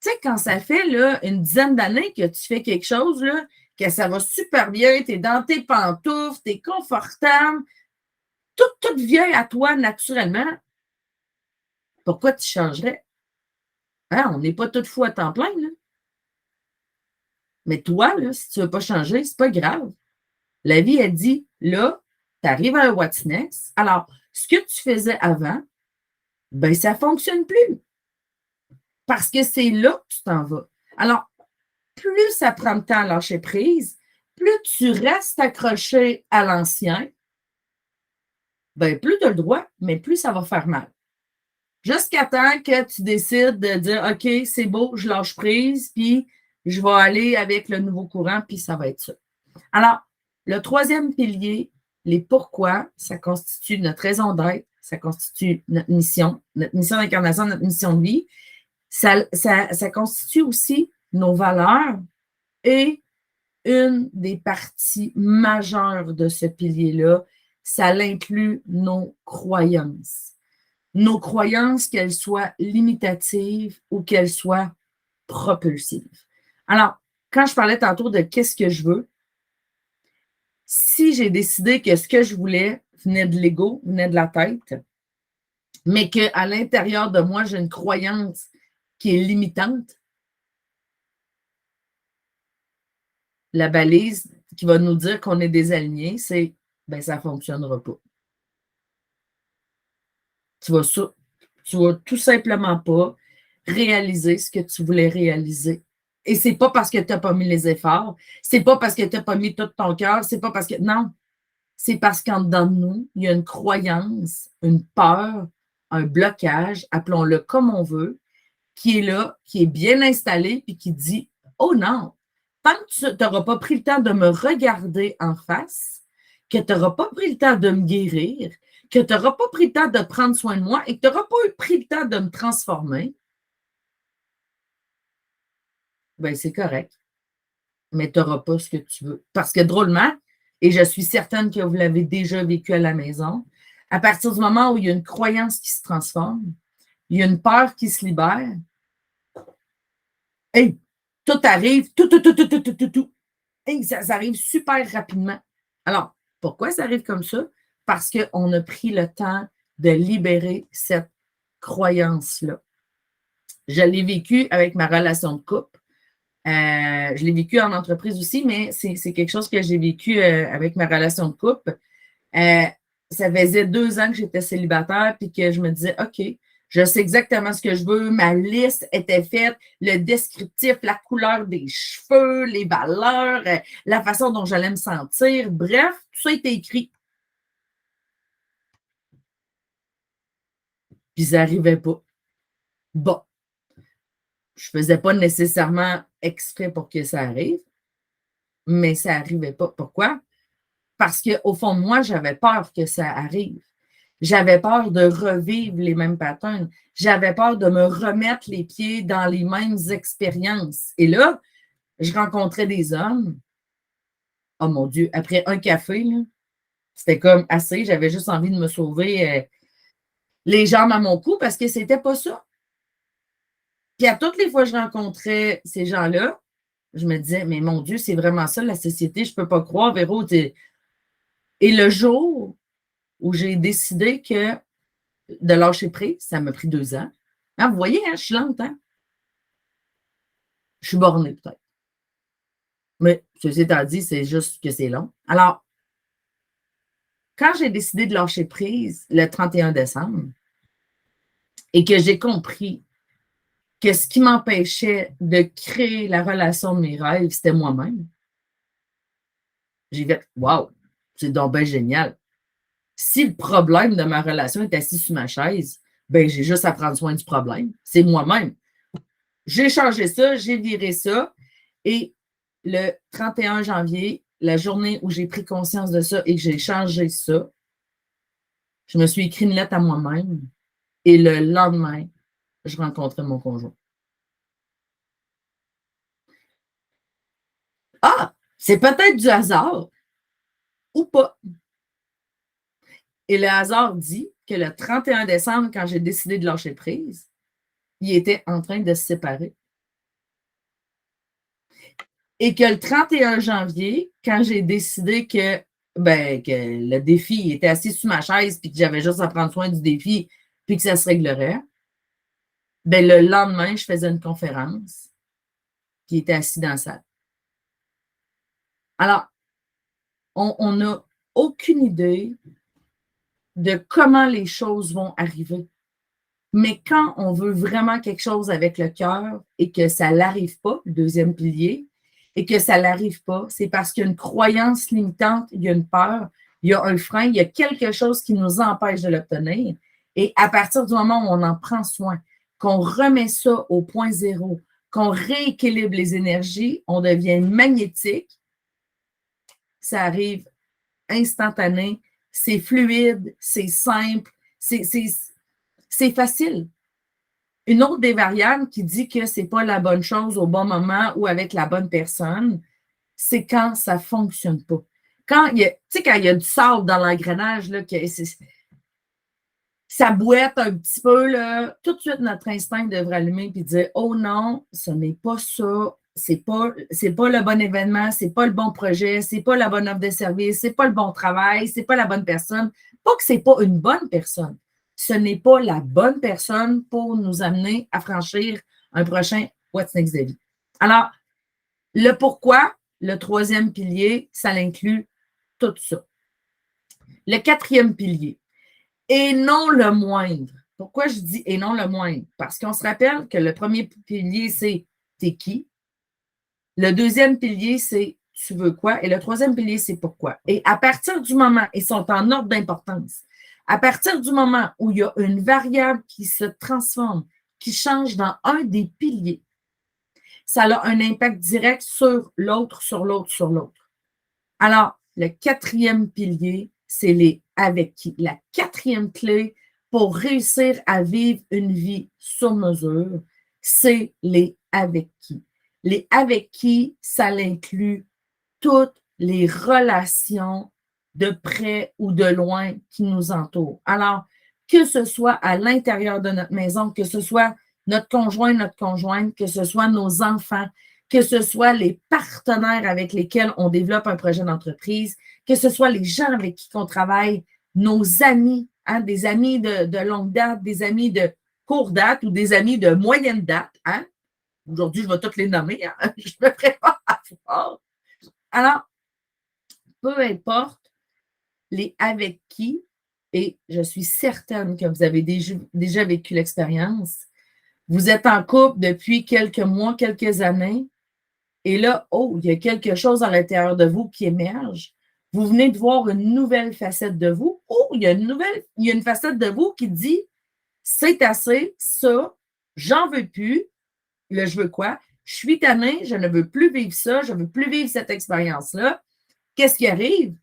[SPEAKER 1] Tu sais, quand ça fait là, une dizaine d'années que tu fais quelque chose, là, que ça va super bien, tu es dans tes pantoufles, tu es confortable, tout vient à toi naturellement, pourquoi tu changerais? Hein, on n'est pas tout fou à temps plein, là. Mais toi, là, si tu ne veux pas changer, c'est pas grave. La vie, elle dit, là, tu arrives à un what's next. Alors, ce que tu faisais avant, ben, ça ne fonctionne plus. Parce que c'est là que tu t'en vas. Alors, plus ça prend de temps à lâcher prise, plus tu restes accroché à l'ancien, ben, plus tu as le droit, mais plus ça va faire mal. Jusqu'à temps que tu décides de dire OK, c'est beau, je lâche prise, puis je vais aller avec le nouveau courant, puis ça va être ça. Alors, le troisième pilier, les pourquoi, ça constitue notre raison d'être, ça constitue notre mission d'incarnation, notre mission de vie. Ça constitue aussi nos valeurs et une des parties majeures de ce pilier-là, ça inclut nos croyances. Nos croyances, qu'elles soient limitatives ou qu'elles soient propulsives. Alors, quand je parlais tantôt de qu'est-ce que je veux, si j'ai décidé que ce que je voulais venait de l'ego, venait de la tête, mais qu'à l'intérieur de moi, j'ai une croyance qui est limitante, la balise qui va nous dire qu'on est désalignés, c'est ben ça ne fonctionnera pas. Tu vas tout simplement pas réaliser ce que tu voulais réaliser. Et c'est pas parce que tu n'as pas mis les efforts, c'est pas parce que tu n'as pas mis tout ton cœur, c'est pas parce que. Non, c'est parce qu'en dedans de nous, il y a une croyance, une peur, un blocage, appelons-le comme on veut, qui est là, qui est bien installé, puis qui dit oh non, tant que tu n'auras pas pris le temps de me regarder en face, que tu n'auras pas pris le temps de me guérir, que tu n'auras pas pris le temps de prendre soin de moi et que tu n'auras pas pris le temps de me transformer, bien, c'est correct. Mais tu n'auras pas ce que tu veux. Parce que drôlement, et je suis certaine que vous l'avez déjà vécu à la maison, à partir du moment où il y a une croyance qui se transforme, il y a une peur qui se libère, hey, tout arrive, tout. Hey, ça arrive super rapidement. Alors, pourquoi ça arrive comme ça? Parce qu'on a pris le temps de libérer cette croyance-là. Je l'ai vécu avec ma relation de couple. Je l'ai vécu en entreprise aussi, mais c'est quelque chose que j'ai vécu avec ma relation de couple. Ça faisait 2 ans que j'étais célibataire puis que je me disais, OK, je sais exactement ce que je veux. Ma liste était faite, le descriptif, la couleur des cheveux, les valeurs, la façon dont j'allais me sentir. Bref, tout ça était écrit. Puis ça n'arrivait pas. Bon, je ne faisais pas nécessairement exprès pour que ça arrive, mais ça n'arrivait pas. Pourquoi? Parce qu'au fond de moi, j'avais peur que ça arrive. J'avais peur de revivre les mêmes patterns. J'avais peur de me remettre les pieds dans les mêmes expériences. Et là, je rencontrais des hommes. Oh mon Dieu, après un café, c'était comme assez. J'avais juste envie de me sauver les jambes à mon cou parce que c'était pas ça. Puis à toutes les fois que je rencontrais ces gens-là, je me disais, mais mon Dieu, c'est vraiment ça la société, je ne peux pas croire, Véro. Et le jour où j'ai décidé de lâcher prise, ça m'a pris 2 ans. Hein, vous voyez, hein, je suis lente, hein? Je suis bornée peut-être. Mais ceci étant dit, c'est juste que c'est long. Alors, quand j'ai décidé de lâcher prise le 31 décembre et que j'ai compris que ce qui m'empêchait de créer la relation de mes rêves, c'était moi-même, j'ai fait wow, c'est donc bien génial. Si le problème de ma relation est assis sur ma chaise, ben j'ai juste à prendre soin du problème. C'est moi-même. J'ai changé ça, j'ai viré ça. Et le 31 janvier, la journée où j'ai pris conscience de ça et que j'ai changé ça, je me suis écrit une lettre à moi-même. Et le lendemain, je rencontrais mon conjoint. Ah, c'est peut-être du hasard ou pas. Et le hasard dit que le 31 décembre, quand j'ai décidé de lâcher prise, il était en train de se séparer. Et que le 31 janvier, quand j'ai décidé que le défi était assis sur ma chaise puis que j'avais juste à prendre soin du défi puis que ça se réglerait, le lendemain, je faisais une conférence qui était assis dans la salle. Alors, on n'a aucune idée de comment les choses vont arriver. Mais quand on veut vraiment quelque chose avec le cœur et que ça n'arrive pas, le deuxième pilier, et que ça n'arrive pas, c'est parce qu'il y a une croyance limitante, il y a une peur il y a un frein, il y a quelque chose qui nous empêche de l'obtenir. Et à partir du moment où on en prend soin, qu'on remet ça au point zéro, qu'on rééquilibre les énergies, on devient magnétique, ça arrive instantané, c'est fluide, c'est simple, c'est facile. Une autre des variables qui dit que ce n'est pas la bonne chose au bon moment ou avec la bonne personne, c'est quand ça ne fonctionne pas. Quand il y a du sable dans l'engrenage, là, ça boite un petit peu, là, tout de suite, notre instinct devrait allumer et dire « Oh non, ce n'est pas ça, c'est pas le bon événement, c'est pas le bon projet, c'est pas la bonne offre de service, c'est pas le bon travail, c'est pas la bonne personne. » Pas que c'est pas une bonne personne. Ce n'est pas la bonne personne pour nous amener à franchir un prochain What's Next de vie. Alors, le pourquoi, le troisième pilier, ça l'inclut tout ça. Le quatrième pilier, et non le moindre. Pourquoi je dis et non le moindre? Parce qu'on se rappelle que le premier pilier, c'est t'es qui? Le deuxième pilier, c'est tu veux quoi? Et le troisième pilier, c'est pourquoi. Et à partir du moment, ils sont en ordre d'importance, à partir du moment où il y a une variable qui se transforme, qui change dans un des piliers, ça a un impact direct sur l'autre, sur l'autre, sur l'autre. Alors, le quatrième pilier, c'est les avec qui. La quatrième clé pour réussir à vivre une vie sur mesure, c'est les avec qui. Les avec qui, ça l'inclut toutes les relations de près ou de loin qui nous entourent. Alors, que ce soit à l'intérieur de notre maison, que ce soit notre conjoint, notre conjointe, que ce soit nos enfants, que ce soit les partenaires avec lesquels on développe un projet d'entreprise, que ce soit les gens avec qui on travaille, nos amis, hein, des amis de longue date, des amis de courte date ou des amis de moyenne date. Hein? Aujourd'hui, je vais toutes les nommer. Hein? Je me prépare à voir. Alors, peu importe les avec qui, et je suis certaine que vous avez déjà vécu l'expérience, vous êtes en couple depuis quelques mois, quelques années, et là, oh, il y a quelque chose à l'intérieur de vous qui émerge. Vous venez de voir une nouvelle facette de vous. Oh, il y a une facette de vous qui dit c'est assez, ça, j'en veux plus. Là, je veux quoi? Je suis tannée, je ne veux plus vivre ça, je ne veux plus vivre cette expérience-là. Qu'est-ce qui arrive?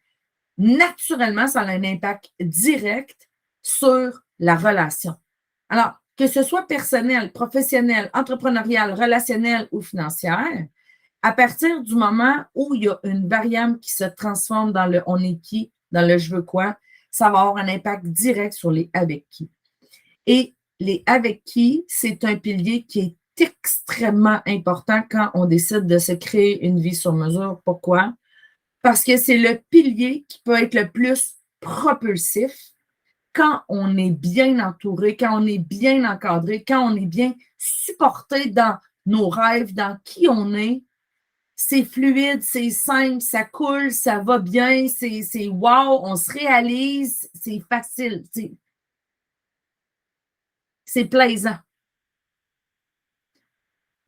[SPEAKER 1] Naturellement, ça a un impact direct sur la relation. Alors, que ce soit personnel, professionnel, entrepreneurial, relationnel ou financière, à partir du moment où il y a une variable qui se transforme dans le on est qui, dans le je veux quoi, ça va avoir un impact direct sur les avec qui. Et les avec qui, c'est un pilier qui est extrêmement important quand on décide de se créer une vie sur mesure. Pourquoi? Parce que c'est le pilier qui peut être le plus propulsif quand on est bien entouré, quand on est bien encadré, quand on est bien supporté dans nos rêves, dans qui on est. C'est fluide, c'est simple, ça coule, ça va bien, c'est wow, on se réalise, c'est facile, c'est plaisant.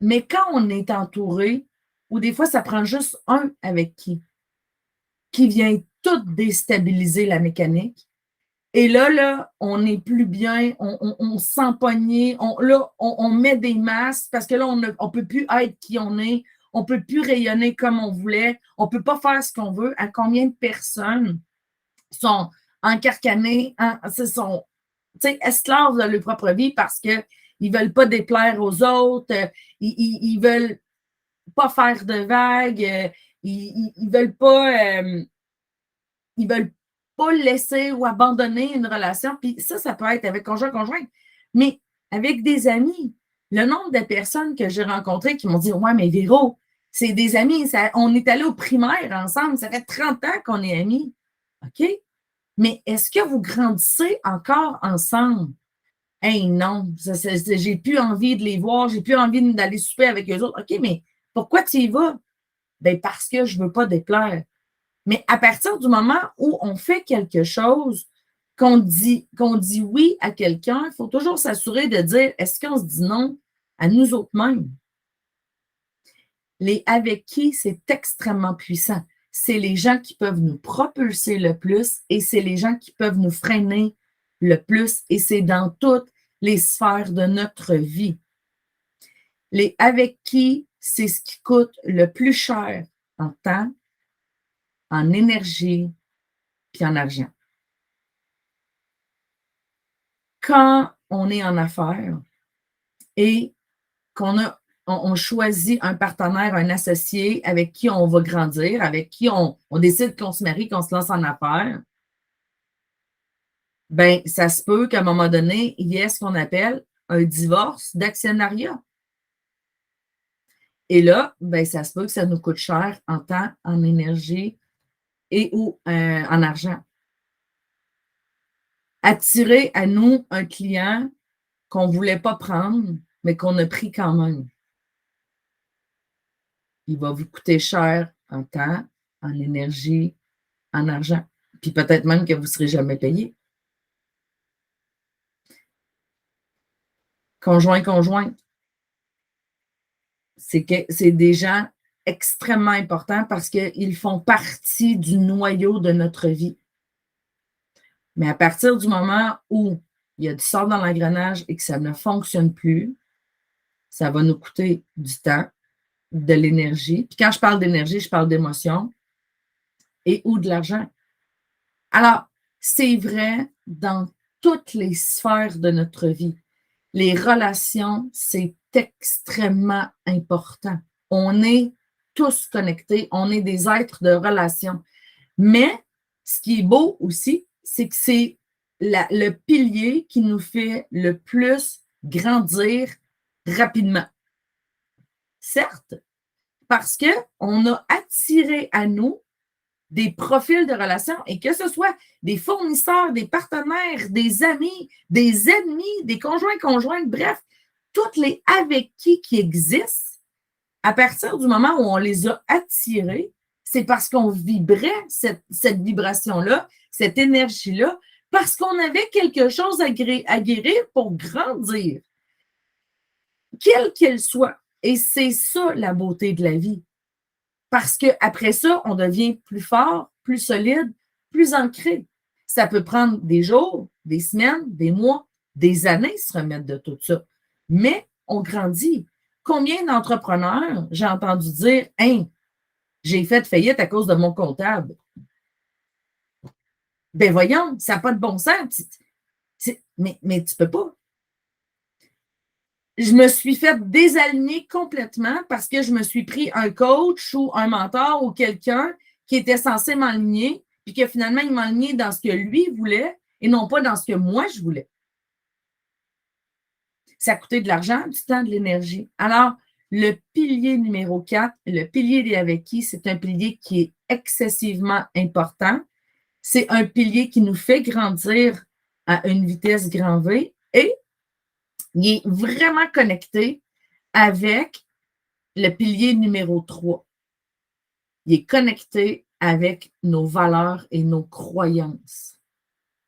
[SPEAKER 1] Mais quand on est entouré, ou des fois, ça prend juste un avec qui vient tout déstabiliser la mécanique. Et là, on n'est plus bien, on se sent pogné, on met des masques parce que là, on ne peut plus être qui on est, on ne peut plus rayonner comme on voulait, on ne peut pas faire ce qu'on veut. À combien de personnes sont encarcanées, sont esclaves de leur propre vie parce qu'ils ne veulent pas déplaire aux autres, ils ne veulent pas faire de vagues, ils ne veulent pas... ils veulent pas laisser ou abandonner une relation. Puis ça peut être avec conjoint, mais avec des amis. Le nombre de personnes que j'ai rencontrées qui m'ont dit « Ouais, mais Véro, c'est des amis, on est allés au primaire ensemble, ça fait 30 ans qu'on est amis. » OK? Mais est-ce que vous grandissez encore ensemble? Hey, non, j'ai plus envie de les voir, j'ai plus envie d'aller souper avec eux autres. OK, mais pourquoi tu y vas? Ben parce que je ne veux pas déplaire. Mais à partir du moment où on fait quelque chose, qu'on dit oui à quelqu'un, il faut toujours s'assurer de dire est-ce qu'on se dit non à nous autres mêmes? Les avec qui, c'est extrêmement puissant. c'est les gens qui peuvent nous propulser le plus et c'est les gens qui peuvent nous freiner le plus et c'est dans toutes les sphères de notre vie. Les avec qui, c'est ce qui coûte le plus cher en temps, en énergie, puis en argent. Quand on est en affaires et on choisit un partenaire, un associé avec qui on va grandir, avec qui on décide qu'on se marie, qu'on se lance en affaires, bien, ça se peut qu'à un moment donné, il y ait ce qu'on appelle un divorce d'actionnariat. Et là, bien, ça se peut que ça nous coûte cher en temps, en énergie et ou en argent. Attirer à nous un client qu'on ne voulait pas prendre, mais qu'on a pris quand même. Il va vous coûter cher en temps, en énergie, en argent. Puis peut-être même que vous ne serez jamais payé. Conjoint, c'est des gens extrêmement importants parce qu'ils font partie du noyau de notre vie. Mais à partir du moment où il y a du sort dans l'engrenage et que ça ne fonctionne plus, ça va nous coûter du temps, de l'énergie. Puis quand je parle d'énergie, je parle d'émotion et ou de l'argent. Alors, c'est vrai dans toutes les sphères de notre vie. Les relations, c'est extrêmement important. On est tous connectés, on est des êtres de relation. Mais ce qui est beau aussi, c'est que c'est le pilier qui nous fait le plus grandir rapidement. Certes, parce qu'on a attiré à nous des profils de relations et que ce soit des fournisseurs, des partenaires, des amis, des ennemis, des conjoints, bref, toutes les avec qui existent, à partir du moment où on les a attirés, c'est parce qu'on vibrait cette vibration-là, cette énergie-là, parce qu'on avait quelque chose à guérir pour grandir, quelle qu'elle soit. Et c'est ça la beauté de la vie. Parce qu'après ça, on devient plus fort, plus solide, plus ancré. Ça peut prendre des jours, des semaines, des mois, des années se remettre de tout ça. Mais on grandit. Combien d'entrepreneurs j'ai entendu dire Hein, j'ai fait faillite à cause de mon comptable? Ben voyons, ça n'a pas de bon sens. Mais tu ne peux pas. Je me suis fait désaligner complètement parce que je me suis pris un coach ou un mentor ou quelqu'un qui était censé m'aligner, puis que finalement, il m'a aligné dans ce que lui voulait et non pas dans ce que moi, je voulais. Ça a coûté de l'argent, du temps, de l'énergie. Alors, le pilier numéro 4, le pilier des avec qui, c'est un pilier qui est excessivement important. C'est un pilier qui nous fait grandir à une vitesse grand V et il est vraiment connecté avec le pilier numéro 3. Il est connecté avec nos valeurs et nos croyances.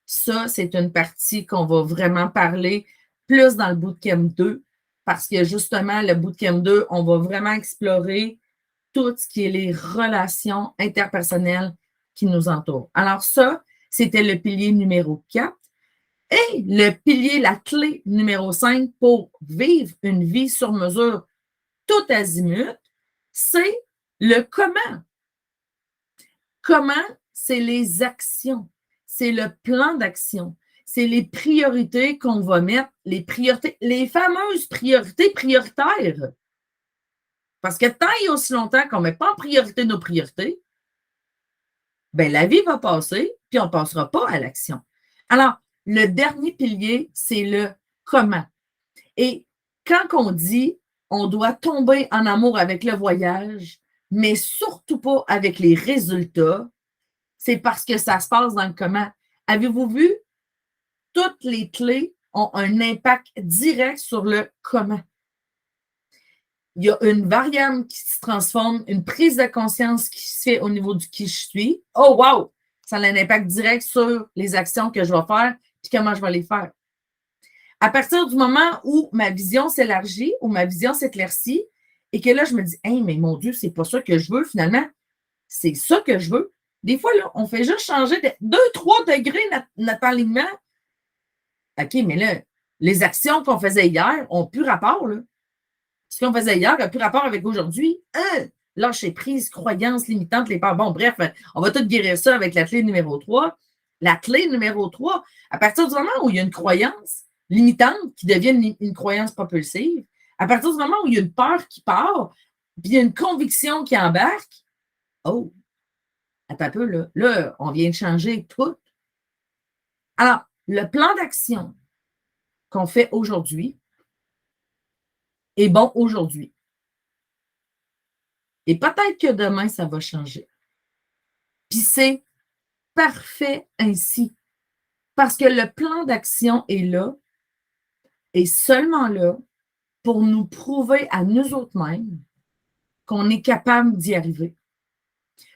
[SPEAKER 1] Ça, c'est une partie qu'on va vraiment parler plus dans le Bootcamp 2 parce que justement, le Bootcamp 2, on va vraiment explorer tout ce qui est les relations interpersonnelles qui nous entourent. Alors ça, c'était le pilier numéro 4. Et le pilier, la clé numéro 5 pour vivre une vie sur mesure tout azimut, c'est le comment. Comment, c'est les actions, c'est le plan d'action, c'est les priorités qu'on va mettre, les fameuses priorités prioritaires. Parce que tant et aussi longtemps qu'on ne met pas en priorité nos priorités, bien, la vie va passer, puis on ne passera pas à l'action. Alors, le dernier pilier, c'est le comment. Et quand on dit on doit tomber en amour avec le voyage, mais surtout pas avec les résultats, c'est parce que ça se passe dans le comment. Avez-vous vu? Toutes les clés ont un impact direct sur le comment. Il y a une variable qui se transforme, une prise de conscience qui se fait au niveau du qui je suis. Oh, wow! Ça a un impact direct sur les actions que je vais faire et comment je vais les faire. À partir du moment où ma vision s'élargit, où ma vision s'éclaircit, et que là, je me dis, hey, mais mon Dieu, c'est pas ça que je veux finalement. c'est ça que je veux. Des fois, là, on fait juste changer de 2-3 degrés notre alignement. OK, mais là, les actions qu'on faisait hier n'ont plus rapport, là. Ce qu'on faisait hier n'a plus rapport avec aujourd'hui. Lâcher prise, croyances limitantes, les peurs. Bon, bref, on va tout guérir ça avec la clé numéro 3. La clé numéro 3, à partir du moment où il y a une croyance limitante qui devient une croyance propulsive, à partir du moment où il y a une peur qui part, puis il y a une conviction qui embarque, oh, attends un peu, là. Là, on vient de changer tout. Alors, le plan d'action qu'on fait aujourd'hui est bon aujourd'hui. Et peut-être que demain, ça va changer. Puis c'est parfait ainsi. Parce que le plan d'action est là, et seulement là, pour nous prouver à nous autres mêmes qu'on est capable d'y arriver.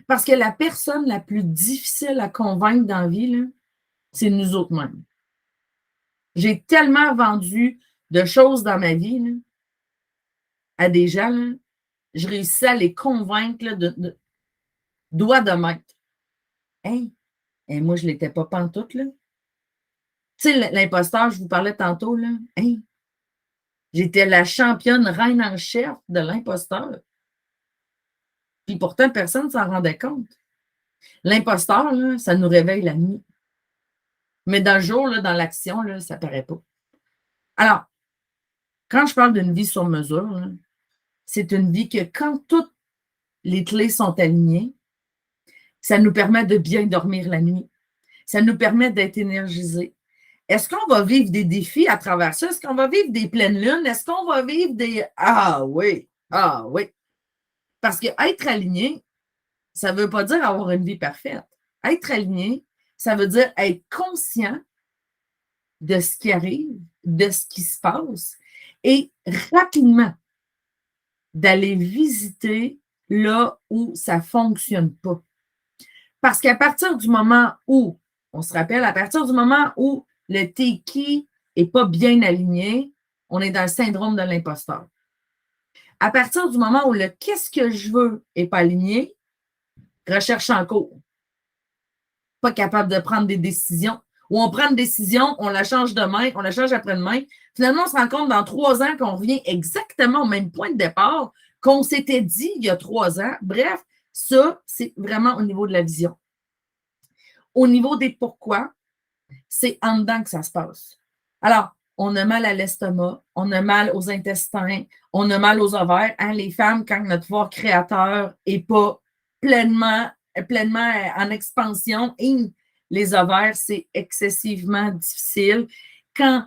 [SPEAKER 1] Parce que la personne la plus difficile à convaincre dans la vie, là, c'est nous autres mêmes. J'ai tellement vendu de choses dans ma vie là, à des gens, là, je réussis à les convaincre là, de doigt de maître. Hey, et moi, je ne l'étais pas pantoute, là. Tu sais, l'imposteur, je vous parlais tantôt, là. Hey, j'étais la championne reine en chef de l'imposteur. Puis pourtant, personne ne s'en rendait compte. L'imposteur, là, ça nous réveille la nuit. Mais dans le jour, là, dans l'action, là, ça ne paraît pas. Alors, quand je parle d'une vie sur mesure, là, c'est une vie que quand toutes les clés sont alignées, ça nous permet de bien dormir la nuit. Ça nous permet d'être énergisés. Est-ce qu'on va vivre des défis à travers ça? Est-ce qu'on va vivre des pleines lunes? Est-ce qu'on va vivre des... Ah oui, ah oui. Parce que être aligné, ça ne veut pas dire avoir une vie parfaite. Être aligné, ça veut dire être conscient de ce qui arrive, de ce qui se passe et rapidement d'aller visiter là où ça ne fonctionne pas. Parce qu'à partir du moment où, on se rappelle, à partir du moment où le t'es qui n'est pas bien aligné, on est dans le syndrome de l'imposteur. À partir du moment où le qu'est-ce que je veux n'est pas aligné, recherche en cours. Pas capable de prendre des décisions. Ou on prend une décision, on la change demain, on la change après-demain. Finalement, on se rend compte dans 3 ans qu'on revient exactement au même point de départ qu'on s'était dit il y a 3 ans. Bref, ça, c'est vraiment au niveau de la vision. Au niveau des pourquoi, c'est en dedans que ça se passe. Alors, on a mal à l'estomac, on a mal aux intestins, on a mal aux ovaires. Hein, les femmes, quand notre pouvoir créateur n'est pas pleinement en expansion, et les ovaires, c'est excessivement difficile. Quand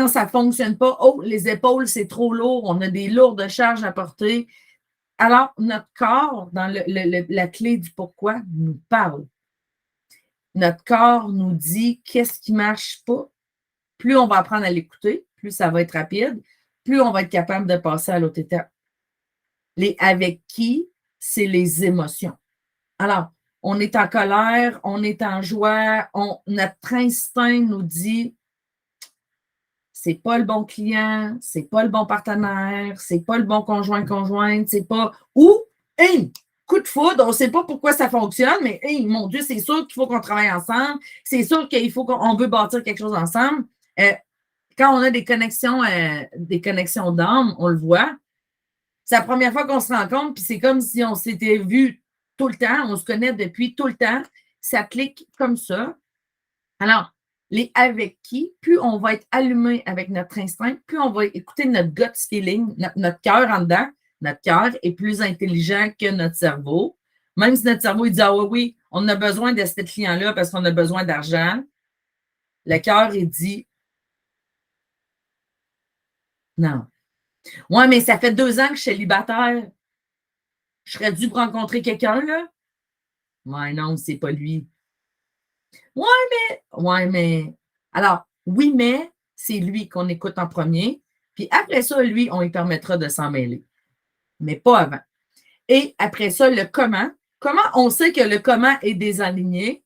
[SPEAKER 1] ça ne fonctionne pas, oh, les épaules, c'est trop lourd, on a des lourdes charges à porter. Alors, notre corps, dans la clé du pourquoi, nous parle. Notre corps nous dit qu'est-ce qui ne marche pas. Plus on va apprendre à l'écouter, plus ça va être rapide, plus on va être capable de passer à l'autre étape. Les avec qui, c'est les émotions. Alors, on est en colère, on est en joie, notre instinct nous dit c'est pas le bon client, c'est pas le bon partenaire, c'est pas le bon conjointe, c'est pas ou hey, coup de foudre, on ne sait pas pourquoi ça fonctionne, mais hey, mon Dieu, c'est sûr qu'il faut qu'on travaille ensemble, c'est sûr qu'il faut qu'on veut bâtir quelque chose ensemble. Quand on a des connexions d'âme, on le voit. C'est la première fois qu'on se rencontre, puis c'est comme si on s'était vu tout le temps, on se connaît depuis tout le temps. Ça clique comme ça. Alors, les avec qui, plus on va être allumé avec notre instinct, plus on va écouter notre gut feeling, notre cœur en dedans. Notre cœur est plus intelligent que notre cerveau. Même si notre cerveau il dit ah oui, on a besoin de ce client-là parce qu'on a besoin d'argent. Le cœur, il dit non. Ouais, mais ça fait 2 ans que je suis célibataire. Je serais dû rencontrer quelqu'un, là? Ouais, non, c'est pas lui. Ouais, mais. Alors, oui, mais c'est lui qu'on écoute en premier. Puis après ça, lui, on lui permettra de s'en mêler. Mais pas avant. Et après ça, le comment. Comment on sait que le comment est désaligné?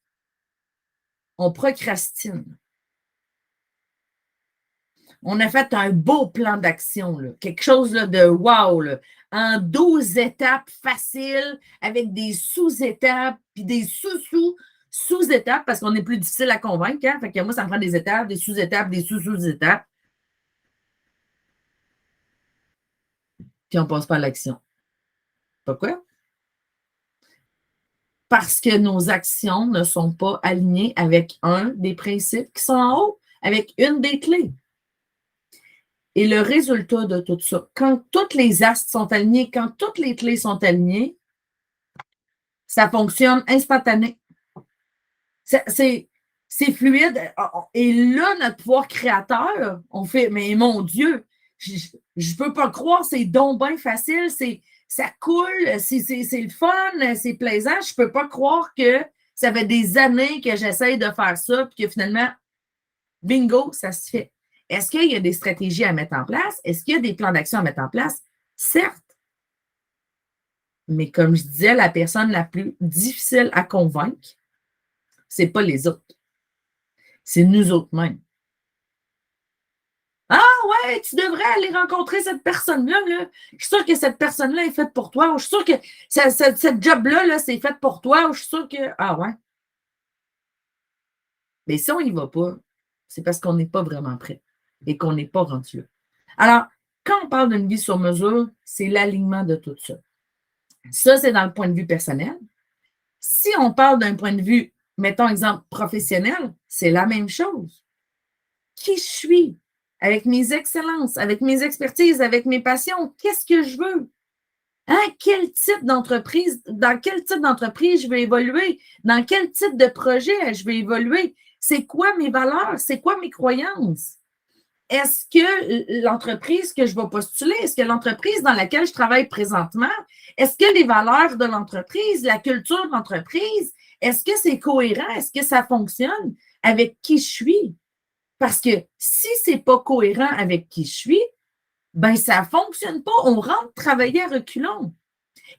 [SPEAKER 1] On procrastine. On a fait un beau plan d'action, là, quelque chose là, de wow, là, en 12 étapes faciles, avec des sous-étapes, puis des sous-étapes, parce qu'on est plus difficile à convaincre. Hein? Fait que moi, ça me prend des étapes, des sous-étapes, des sous-sous-étapes. Puis on ne passe pas à l'action. Pourquoi? Parce que nos actions ne sont pas alignées avec un des principes qui sont en haut, avec une des clés. Et le résultat de tout ça, quand tous les astres sont alignés, quand toutes les clés sont alignées, ça fonctionne instantané. C'est fluide. Et là, notre pouvoir créateur, on fait, mais mon Dieu, je ne peux pas croire, c'est donc bien facile, ça coule, c'est le fun, c'est plaisant. Je ne peux pas croire que ça fait des années que j'essaye de faire ça, puis que finalement, bingo, ça se fait. Est-ce qu'il y a des stratégies à mettre en place? Est-ce qu'il y a des plans d'action à mettre en place? Certes. Mais comme je disais, la personne la plus difficile à convaincre, ce n'est pas les autres. C'est nous autres mêmes. Ah ouais, tu devrais aller rencontrer cette personne-là. Là. Je suis sûre que cette personne-là est faite pour toi. Ou je suis sûre que cette job-là, là, c'est fait pour toi. Ou je suis sûre que. Ah ouais. Mais si on n'y va pas, c'est parce qu'on n'est pas vraiment prêt et qu'on n'est pas rendu là. Alors, quand on parle d'une vie sur mesure, c'est l'alignement de tout ça. Ça, c'est dans le point de vue personnel. Si on parle d'un point de vue, mettons exemple professionnel, c'est la même chose. Qui je suis? Avec mes excellences, avec mes expertises, avec mes passions, qu'est-ce que je veux? Hein? Quel type d'entreprise, dans quel type d'entreprise je vais évoluer? Dans quel type de projet je vais évoluer? C'est quoi mes valeurs? C'est quoi mes croyances? Est-ce que l'entreprise que je vais postuler, est-ce que l'entreprise dans laquelle je travaille présentement, est-ce que les valeurs de l'entreprise, la culture de l'entreprise, est-ce que c'est cohérent? Est-ce que ça fonctionne avec qui je suis? Parce que si ce n'est pas cohérent avec qui je suis, ben ça ne fonctionne pas. On rentre travailler à reculons.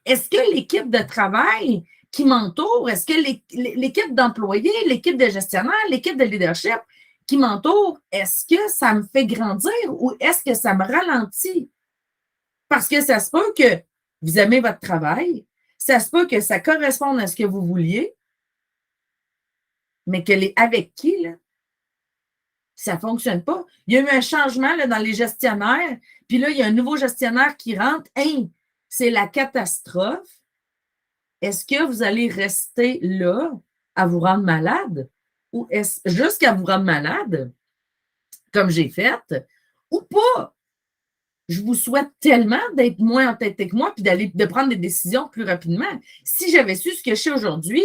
[SPEAKER 1] Est-ce que l'équipe de travail qui m'entoure, est-ce que l'équipe d'employés, l'équipe de gestionnaire, l'équipe de leadership qui m'entoure, est-ce que ça me fait grandir ou est-ce que ça me ralentit? Parce que ça se peut que vous aimez votre travail, ça se peut que ça corresponde à ce que vous vouliez, mais que avec qui, là? Ça ne fonctionne pas. Il y a eu un changement là, dans les gestionnaires, puis là, il y a un nouveau gestionnaire qui rentre. Hey, c'est la catastrophe. Est-ce que vous allez rester là à vous rendre malade? Ou est-ce jusqu'à vous rendre malade, comme j'ai fait, ou pas? Je vous souhaite tellement d'être moins entêté que moi puis de prendre des décisions plus rapidement. Si j'avais su ce que je sais aujourd'hui,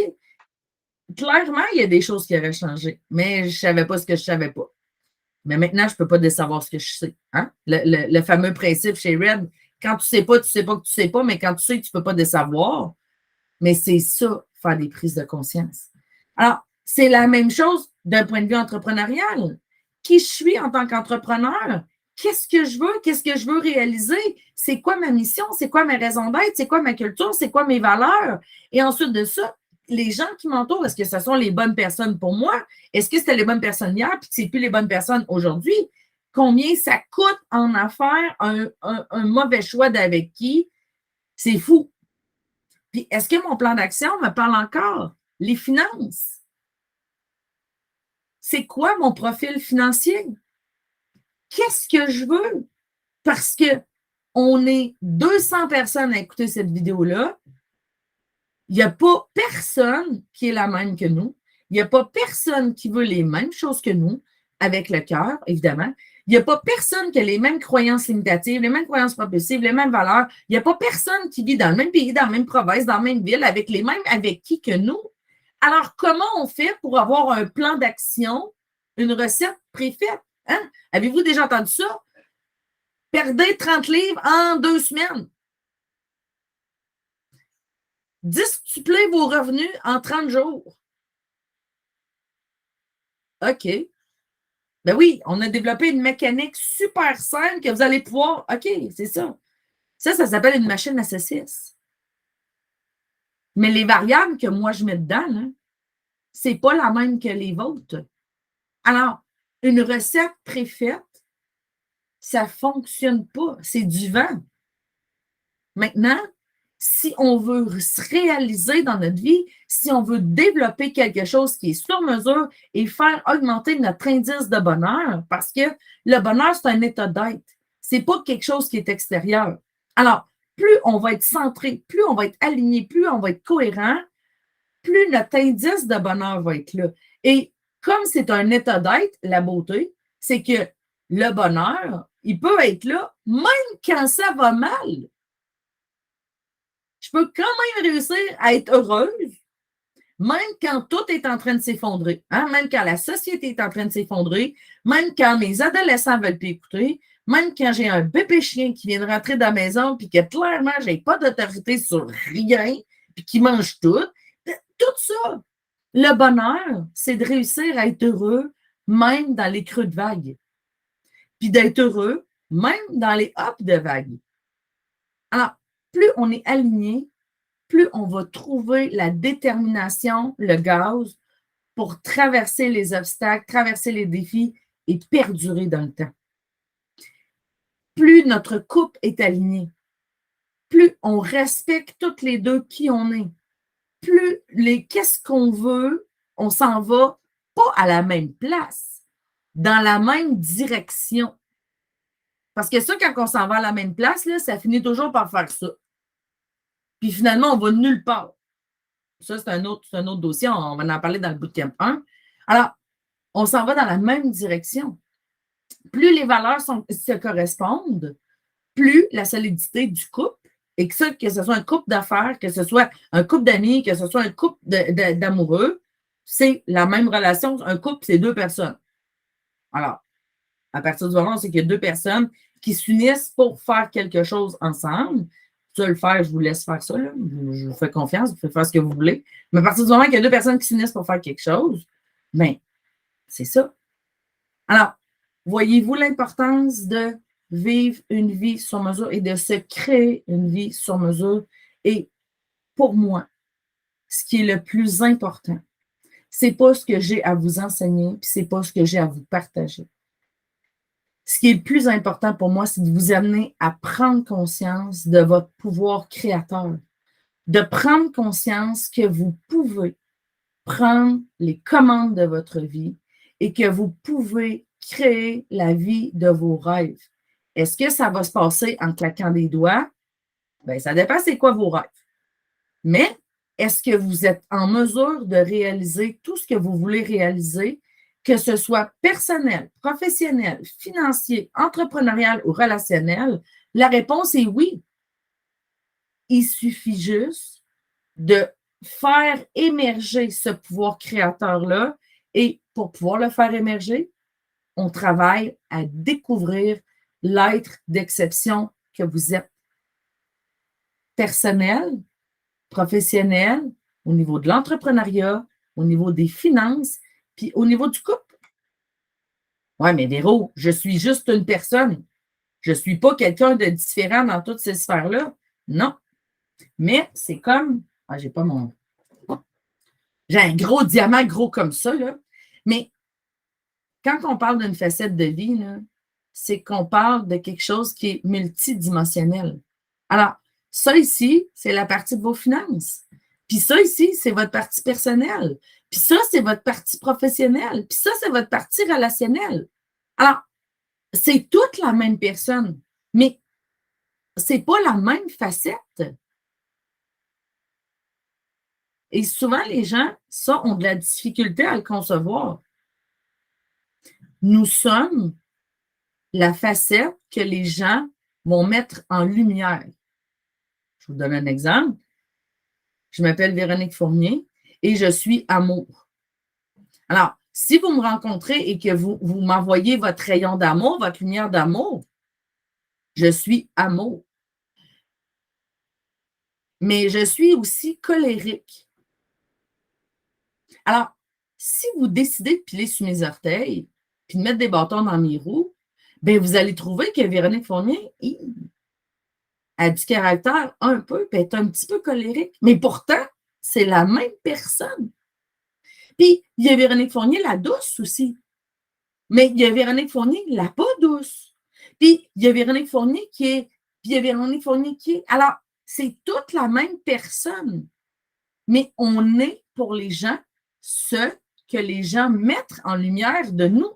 [SPEAKER 1] clairement, il y a des choses qui auraient changé, mais je ne savais pas ce que je ne savais pas. Mais maintenant, je ne peux pas désavoir ce que je sais. Hein? Le fameux principe chez Red, quand tu ne sais pas que tu ne sais pas, mais quand tu sais, tu ne peux pas désavoir. Mais c'est ça, faire des prises de conscience. Alors, c'est la même chose d'un point de vue entrepreneurial. Qui je suis en tant qu'entrepreneur? Qu'est-ce que je veux? Qu'est-ce que je veux réaliser? C'est quoi ma mission? C'est quoi ma raison d'être? C'est quoi ma culture? C'est quoi mes valeurs? Et ensuite de ça, les gens qui m'entourent, est-ce que ce sont les bonnes personnes pour moi? Est-ce que c'était les bonnes personnes hier puis que ce n'est plus les bonnes personnes aujourd'hui? Combien ça coûte en affaires un mauvais choix d'avec qui? C'est fou. Puis, est-ce que mon plan d'action me parle encore? Les finances. C'est quoi mon profil financier? Qu'est-ce que je veux? Parce que on est 200 personnes à écouter cette vidéo-là. Il n'y a pas personne qui est la même que nous. Il n'y a pas personne qui veut les mêmes choses que nous, avec le cœur, évidemment. Il n'y a pas personne qui a les mêmes croyances limitatives, les mêmes croyances propulsives, les mêmes valeurs. Il n'y a pas personne qui vit dans le même pays, dans la même province, dans la même ville, avec les mêmes avec qui que nous. Alors, comment on fait pour avoir un plan d'action, une recette préfaite? Hein? Avez-vous déjà entendu ça? Perdez 30 livres en 2 semaines. Disciplez vos revenus en 30 jours. OK. Ben oui, on a développé une mécanique super simple que vous allez pouvoir. OK, c'est ça. Ça s'appelle une machine à saucisses. Mais les variables que moi je mets dedans, ce n'est pas la même que les vôtres. Alors, une recette préfaite, Ça ne fonctionne pas. C'est du vent. Maintenant, si on veut se réaliser dans notre vie, si on veut développer quelque chose qui est sur mesure et faire augmenter notre indice de bonheur, parce que le bonheur, c'est un état d'être. Ce n'est pas quelque chose qui est extérieur. Alors, plus on va être centré, plus on va être aligné, plus on va être cohérent, plus notre indice de bonheur va être là. Et comme c'est un état d'être, la beauté, c'est que le bonheur, il peut être là même quand ça va mal. Je peux quand même réussir à être heureuse, même quand tout est en train de s'effondrer, hein? Même quand la société est en train de s'effondrer, même quand mes adolescents ne veulent plus écouter, même quand j'ai un bébé chien qui vient de rentrer dans la maison puis que clairement, je n'ai pas d'autorité sur rien puis qui mange tout. Tout ça, le bonheur, c'est de réussir à être heureux même dans les creux de vague. Puis d'être heureux même dans les hops de vague. Alors, plus on est aligné, plus on va trouver la détermination, le gaz pour traverser les obstacles, traverser les défis et perdurer dans le temps. Plus notre couple est aligné, plus on respecte toutes les deux qui on est, plus qu'est-ce qu'on veut, on s'en va pas à la même place, dans la même direction. Parce que ça, quand on s'en va à la même place, là, ça finit toujours par faire ça. Puis finalement, on va nulle part. Ça, c'est un autre dossier. On va en parler dans le bootcamp 1. Alors, on s'en va dans la même direction. Plus les valeurs se correspondent, plus la solidité du couple, et que ce soit un couple d'affaires, que ce soit un couple d'amis, que ce soit un couple d'amoureux, c'est la même relation. Un couple, c'est deux personnes. Alors, à partir du moment où c'est qu'il y a deux personnes qui s'unissent pour faire quelque chose ensemble, tu veux le faire, je vous laisse faire ça. Là. Je vous fais confiance, vous faites faire ce que vous voulez. Mais à partir du moment qu'il y a deux personnes qui s'unissent pour faire quelque chose, bien, c'est ça. Alors, voyez-vous l'importance de vivre une vie sur mesure et de se créer une vie sur mesure? Et pour moi, ce qui est le plus important, ce n'est pas ce que j'ai à vous enseigner, puis ce n'est pas ce que j'ai à vous partager. Ce qui est le plus important pour moi, c'est de vous amener à prendre conscience de votre pouvoir créateur, de prendre conscience que vous pouvez prendre les commandes de votre vie et que vous pouvez créer la vie de vos rêves. Est-ce que ça va se passer en claquant des doigts? Bien, ça dépend c'est quoi vos rêves. Mais est-ce que vous êtes en mesure de réaliser tout ce que vous voulez réaliser, que ce soit personnel, professionnel, financier, entrepreneurial ou relationnel? La réponse est oui. Il suffit juste de faire émerger ce pouvoir créateur-là et pour pouvoir le faire émerger, on travaille à découvrir l'être d'exception que vous êtes. Personnel, professionnel, au niveau de l'entrepreneuriat, au niveau des finances, puis au niveau du couple. Oui, mais Véro, je suis juste une personne. Je ne suis pas quelqu'un de différent dans toutes ces sphères-là. Non. Mais c'est comme. Ah, j'ai pas mon. J'ai un gros diamant gros comme ça, là. Mais quand on parle d'une facette de vie, là, c'est qu'on parle de quelque chose qui est multidimensionnel. Alors, ça ici, c'est la partie de vos finances. Puis ça ici, c'est votre partie personnelle. Puis ça, c'est votre partie professionnelle. Puis ça, c'est votre partie relationnelle. Alors, c'est toute la même personne, mais c'est pas la même facette. Et souvent, les gens, ça, ont de la difficulté à le concevoir. Nous sommes la facette que les gens vont mettre en lumière. Je vous donne un exemple. Je m'appelle Véronique Fournier et je suis amour. Alors, si vous me rencontrez et que vous m'envoyez votre rayon d'amour, votre lumière d'amour, je suis amour. Mais je suis aussi colérique. Alors, si vous décidez de piler sur mes orteils puis de mettre des bâtons dans mes roues, bien, vous allez trouver que Véronique Fournier a du caractère un peu, puis est un petit peu colérique. Mais pourtant, c'est la même personne. Puis, il y a Véronique Fournier, la douce aussi. Mais il y a Véronique Fournier, la pas douce. Puis, il y a Véronique Fournier qui est. Puis, il y a Véronique Fournier qui est. Alors, c'est toute la même personne. Mais on est pour les gens ce que les gens mettent en lumière de nous.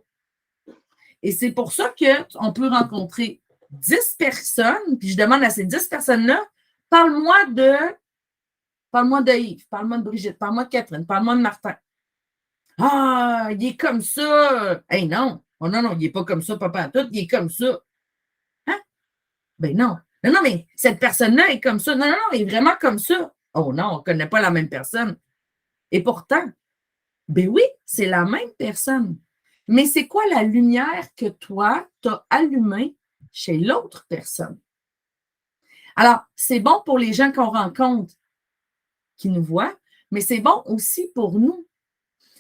[SPEAKER 1] Et c'est pour ça qu'on peut rencontrer 10 personnes, puis je demande à ces 10 personnes-là, parle-moi de Yves, parle-moi de Brigitte, parle-moi de Catherine, parle-moi de Martin. Ah, il est comme ça. Hey, non. Oh, non, il n'est pas comme ça, papa, tout, il est comme ça. Hein? Ben non. Non, mais cette personne-là est comme ça. Non, il est vraiment comme ça. Oh non, on ne connaît pas la même personne. Et pourtant, ben oui, c'est la même personne. Mais c'est quoi la lumière que toi, tu as allumée chez l'autre personne? Alors, c'est bon pour les gens qu'on rencontre qui nous voient, mais c'est bon aussi pour nous.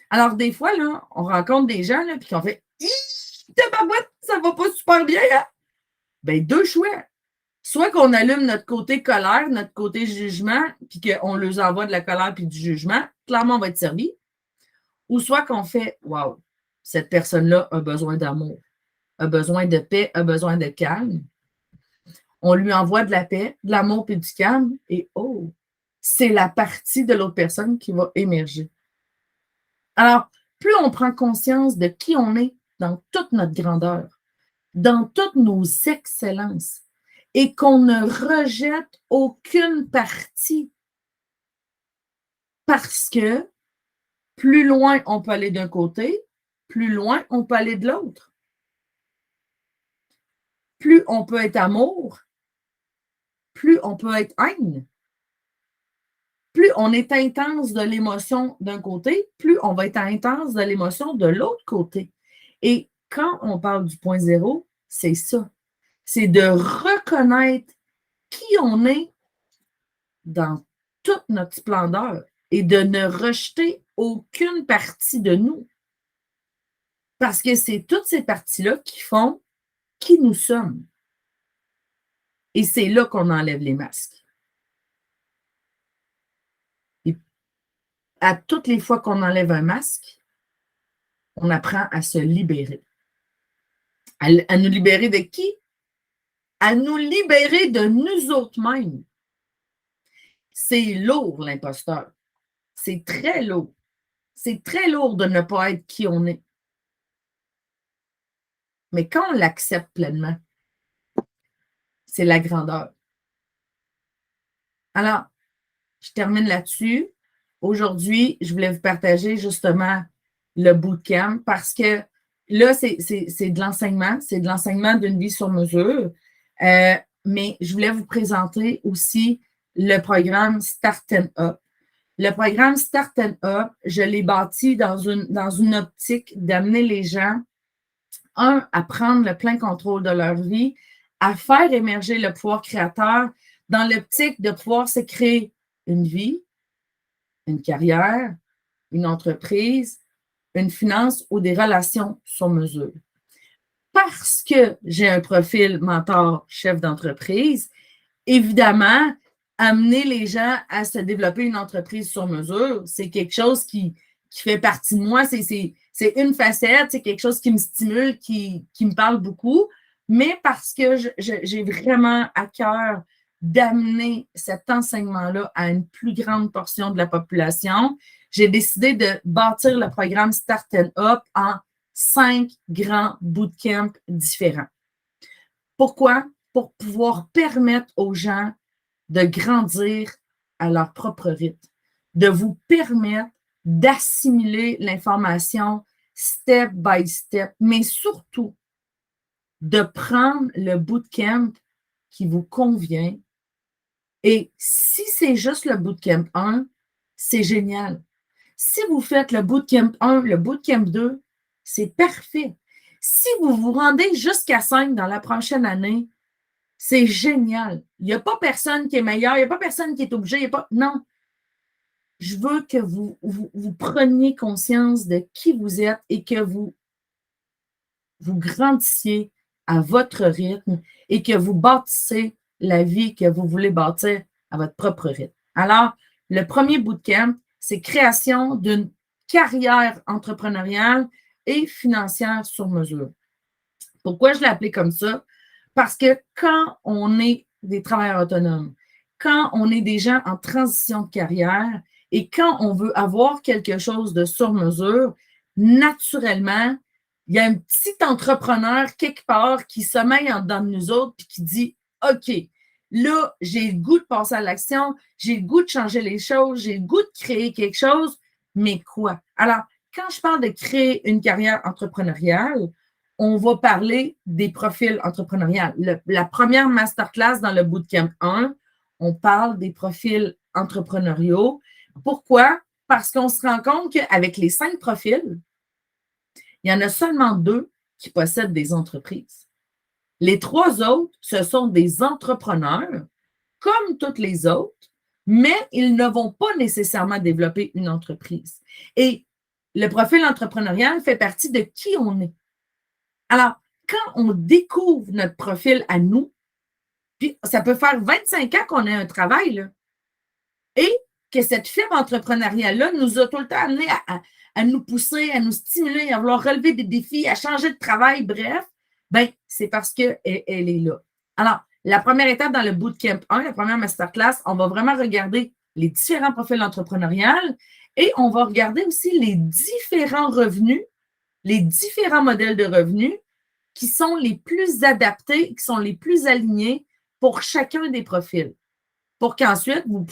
[SPEAKER 1] Alors, des fois, là, on rencontre des gens, là, puis qu'on fait ça va pas super bien, hein? Ben, deux choix. Soit qu'on allume notre côté colère, notre côté jugement, puis qu'on leur envoie de la colère puis du jugement, clairement, on va être servi. Ou soit qu'on fait wow, cette personne-là a besoin d'amour, a besoin de paix, a besoin de calme. On lui envoie de la paix, de l'amour et du calme, et oh, c'est la partie de l'autre personne qui va émerger. Alors, plus on prend conscience de qui on est dans toute notre grandeur, dans toutes nos excellences, et qu'on ne rejette aucune partie, parce que plus loin on peut aller d'un côté, plus loin on peut aller de l'autre. Plus on peut être amour, plus on peut être haine. Plus on est intense de l'émotion d'un côté, plus on va être intense de l'émotion de l'autre côté. Et quand on parle du point zéro, c'est ça. C'est de reconnaître qui on est dans toute notre splendeur et de ne rejeter aucune partie de nous. Parce que c'est toutes ces parties-là qui font qui nous sommes. Et c'est là qu'on enlève les masques. Et à toutes les fois qu'on enlève un masque, on apprend à se libérer. À nous libérer de qui? À nous libérer de nous autres-mêmes. C'est lourd, l'imposteur. C'est très lourd. C'est très lourd de ne pas être qui on est. Mais quand on l'accepte pleinement, c'est la grandeur. Alors, je termine là-dessus. Aujourd'hui, je voulais vous partager justement le bootcamp parce que là, c'est de l'enseignement, c'est de l'enseignement d'une vie sur mesure. Mais je voulais vous présenter aussi le programme Start and Up. Le programme Start and Up, je l'ai bâti dans une optique d'amener les gens, à prendre le plein contrôle de leur vie, à faire émerger le pouvoir créateur dans l'optique de pouvoir se créer une vie, une carrière, une entreprise, une finance ou des relations sur mesure. Parce que j'ai un profil mentor chef d'entreprise, évidemment, amener les gens à se développer une entreprise sur mesure, c'est quelque chose qui fait partie de moi. C'est une facette, c'est quelque chose qui me stimule, qui me parle beaucoup, mais parce que j'ai vraiment à cœur d'amener cet enseignement-là à une plus grande portion de la population, j'ai décidé de bâtir le programme Start and Up en 5 grands bootcamps différents. Pourquoi? Pour pouvoir permettre aux gens de grandir à leur propre rythme, de vous permettre d'assimiler l'information step by step, mais surtout de prendre le bootcamp qui vous convient. Et si c'est juste le bootcamp 1, c'est génial. Si vous faites le bootcamp 1, le bootcamp 2, c'est parfait. Si vous vous rendez jusqu'à 5 dans la prochaine année, c'est génial. Il n'y a pas personne qui est meilleur, il n'y a pas personne qui est obligé, non. Je veux que vous preniez conscience de qui vous êtes et que vous grandissiez à votre rythme et que vous bâtissez la vie que vous voulez bâtir à votre propre rythme. Alors, le premier bootcamp, c'est création d'une carrière entrepreneuriale et financière sur mesure. Pourquoi je l'ai appelé comme ça? Parce que quand on est des travailleurs autonomes, quand on est des gens en transition de carrière et quand on veut avoir quelque chose de sur mesure, naturellement, il y a un petit entrepreneur quelque part qui sommeille en dedans de nous autres et qui dit OK, là, j'ai le goût de passer à l'action, j'ai le goût de changer les choses, j'ai le goût de créer quelque chose, mais quoi? Alors, quand je parle de créer une carrière entrepreneuriale, on va parler des profils entrepreneuriaux. La première masterclass dans le Bootcamp 1, on parle des profils entrepreneuriaux. Pourquoi? Parce qu'on se rend compte qu'avec les 5 profils, il y en a seulement 2 qui possèdent des entreprises. Les 3 autres, ce sont des entrepreneurs, comme toutes les autres, mais ils ne vont pas nécessairement développer une entreprise. Et le profil entrepreneurial fait partie de qui on est. Alors, quand on découvre notre profil à nous, puis ça peut faire 25 ans qu'on a un travail, là, et que cette fibre entrepreneuriale-là nous a tout le temps amené à nous pousser, à nous stimuler, à vouloir relever des défis, à changer de travail, bref, ben c'est parce qu'elle elle est là. Alors, la première étape dans le Bootcamp 1, la première masterclass, on va vraiment regarder les différents profils entrepreneuriales et on va regarder aussi les différents revenus, les différents modèles de revenus qui sont les plus adaptés, qui sont les plus alignés pour chacun des profils. Pour qu'ensuite, vous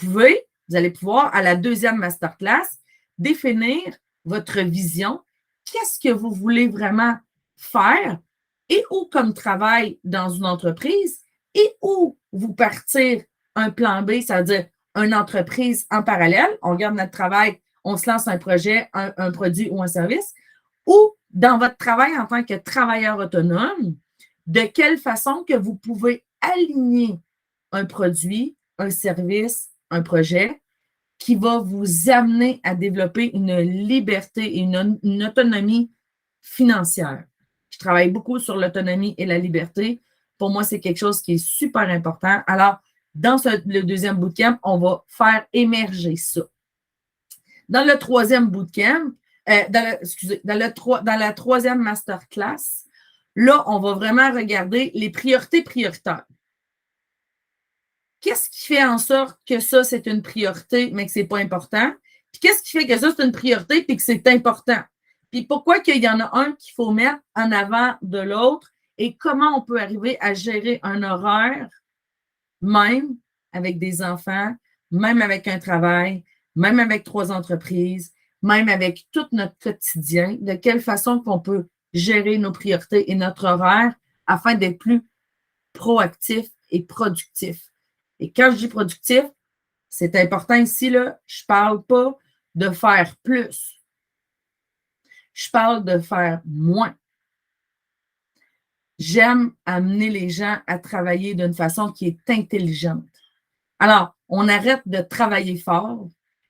[SPEAKER 1] allez pouvoir, à la deuxième masterclass, définir votre vision. Qu'est-ce que vous voulez vraiment faire et où comme travail dans une entreprise et où vous partir un plan B, c'est-à-dire une entreprise en parallèle. On garde notre travail, on se lance un projet, un produit ou un service. Ou dans votre travail en tant que travailleur autonome, de quelle façon que vous pouvez aligner un produit, un service, un projet qui va vous amener à développer une liberté et une autonomie financière. Je travaille beaucoup sur l'autonomie et la liberté. Pour moi, c'est quelque chose qui est super important. Alors, dans le deuxième bootcamp, on va faire émerger ça. Dans le troisième bootcamp, dans la troisième masterclass, là, on va vraiment regarder les priorités prioritaires. Qu'est-ce qui fait en sorte que ça, c'est une priorité, mais que ce n'est pas important? Puis qu'est-ce qui fait que ça, c'est une priorité puis que c'est important? Puis pourquoi qu'il y en a un qu'il faut mettre en avant de l'autre et comment on peut arriver à gérer un horaire, même avec des enfants, même avec un travail, même avec 3 entreprises, même avec tout notre quotidien, de quelle façon qu'on peut gérer nos priorités et notre horaire afin d'être plus proactif et productif. Et quand je dis productif, c'est important ici, là, je ne parle pas de faire plus. Je parle de faire moins. J'aime amener les gens à travailler d'une façon qui est intelligente. Alors, on arrête de travailler fort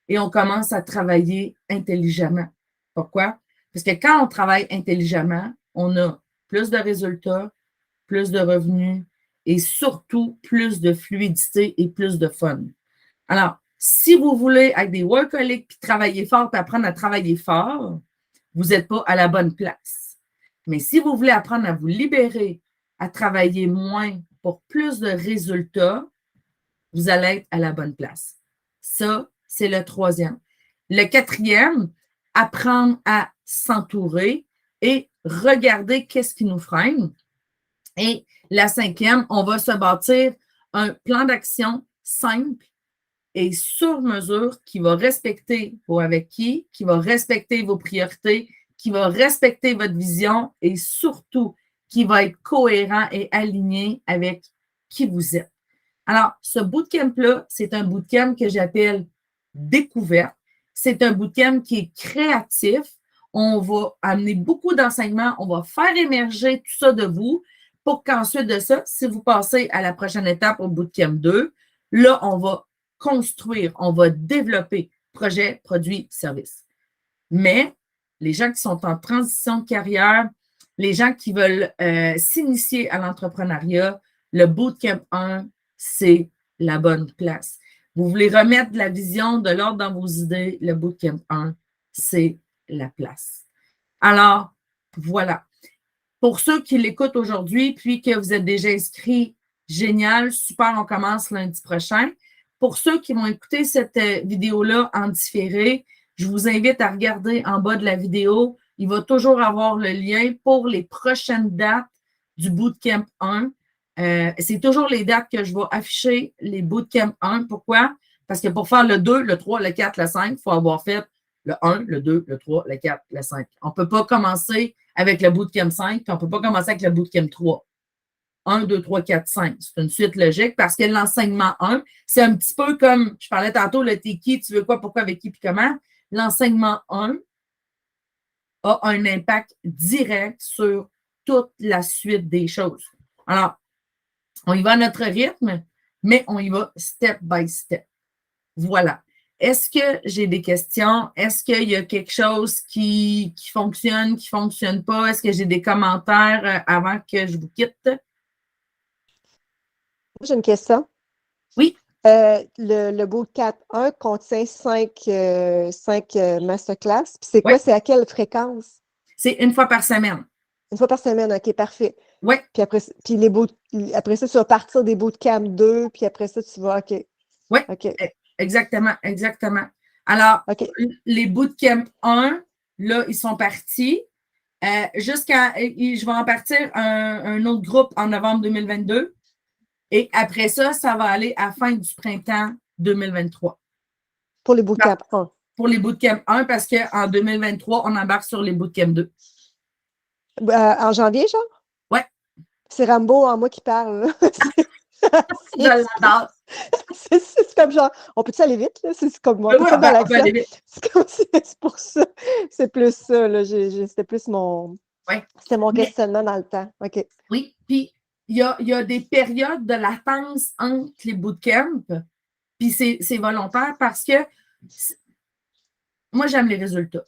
[SPEAKER 1] et on commence à travailler intelligemment. Pourquoi? Parce que quand on travaille intelligemment, on a plus de résultats, plus de revenus et surtout plus de fluidité et plus de fun. Alors, si vous voulez être des workaholics puis travailler fort puis apprendre à travailler fort, vous n'êtes pas à la bonne place. Mais si vous voulez apprendre à vous libérer, à travailler moins pour plus de résultats, vous allez être à la bonne place. Ça, c'est le troisième. Le quatrième, apprendre à s'entourer et regarder qu'est-ce qui nous freine. Et la cinquième, on va se bâtir un plan d'action simple et sur mesure qui va respecter vos avec qui va respecter vos priorités, qui va respecter votre vision et surtout qui va être cohérent et aligné avec qui vous êtes. Alors, ce bootcamp-là, c'est un bootcamp que j'appelle découverte. C'est un bootcamp qui est créatif. On va amener beaucoup d'enseignements. On va faire émerger tout ça de vous pour qu'ensuite de ça, si vous passez à la prochaine étape au bootcamp 2, là, on va construire, on va développer projet, produit, service. Mais les gens qui sont en transition de carrière, les gens qui veulent s'initier à l'entrepreneuriat, le bootcamp 1, c'est la bonne place. Vous voulez remettre de la vision, de l'ordre dans vos idées, le bootcamp 1, c'est la place. Alors, voilà. Pour ceux qui l'écoutent aujourd'hui, puis que vous êtes déjà inscrits, génial, super, on commence lundi prochain. Pour ceux qui vont écouter cette vidéo-là en différé, je vous invite à regarder en bas de la vidéo. Il va toujours avoir le lien pour les prochaines dates du Bootcamp 1. C'est toujours les dates que je vais afficher, les Bootcamp 1. Pourquoi? Parce que pour faire le 2, le 3, le 4, le 5, il faut avoir fait le 1, le 2, le 3, le 4, le 5. On ne peut pas commencer avec le Bootcamp 5, puis on ne peut pas commencer avec le Bootcamp 3. 1, 2, 3, 4, 5. C'est une suite logique parce que l'enseignement 1, c'est un petit peu comme, je parlais tantôt, le t'es qui, tu veux quoi, pourquoi, avec qui, puis comment. L'enseignement 1 a un impact direct sur toute la suite des choses. Alors, on y va à notre rythme, mais on y va step by step. Voilà. Est-ce que j'ai des questions? Est-ce qu'il y a quelque chose qui fonctionne, qui ne fonctionne pas? Est-ce que j'ai des commentaires avant que je vous quitte?
[SPEAKER 2] J'ai une question.
[SPEAKER 1] Oui.
[SPEAKER 2] Le Bootcamp 1 contient 5 masterclass. Puis c'est quoi?
[SPEAKER 1] Oui.
[SPEAKER 2] C'est à quelle fréquence?
[SPEAKER 1] C'est une fois par semaine.
[SPEAKER 2] Une fois par semaine, OK, parfait.
[SPEAKER 1] Oui.
[SPEAKER 2] Puis après ça, tu vas partir des Bootcamp 2, puis après ça, tu vas, OK.
[SPEAKER 1] Oui,
[SPEAKER 2] OK.
[SPEAKER 1] exactement, exactement. Alors,
[SPEAKER 2] OK.
[SPEAKER 1] les Bootcamp 1, là, ils sont partis. Je vais en partir un autre groupe en novembre 2022. Et après ça, ça va aller à la fin du printemps 2023.
[SPEAKER 2] Pour les Bootcamp 1.
[SPEAKER 1] Pour les Bootcamp 1, parce qu'en 2023, on embarque sur les Bootcamp 2.
[SPEAKER 2] En janvier, genre?
[SPEAKER 1] Oui.
[SPEAKER 2] C'est Rambo en moi qui parle.
[SPEAKER 1] Je l'adore.
[SPEAKER 2] C'est comme genre, on peut-tu aller vite? Là? C'est comme moi.
[SPEAKER 1] Oui,
[SPEAKER 2] Dans
[SPEAKER 1] on peut aller vite.
[SPEAKER 2] C'est comme c'est pour ça. C'est plus ça. Là. C'était plus mon.
[SPEAKER 1] Ouais.
[SPEAKER 2] C'était mon questionnement dans le temps. OK.
[SPEAKER 1] Oui, puis il y a des périodes de latence entre les bootcamps, puis c'est volontaire parce que moi, j'aime les résultats.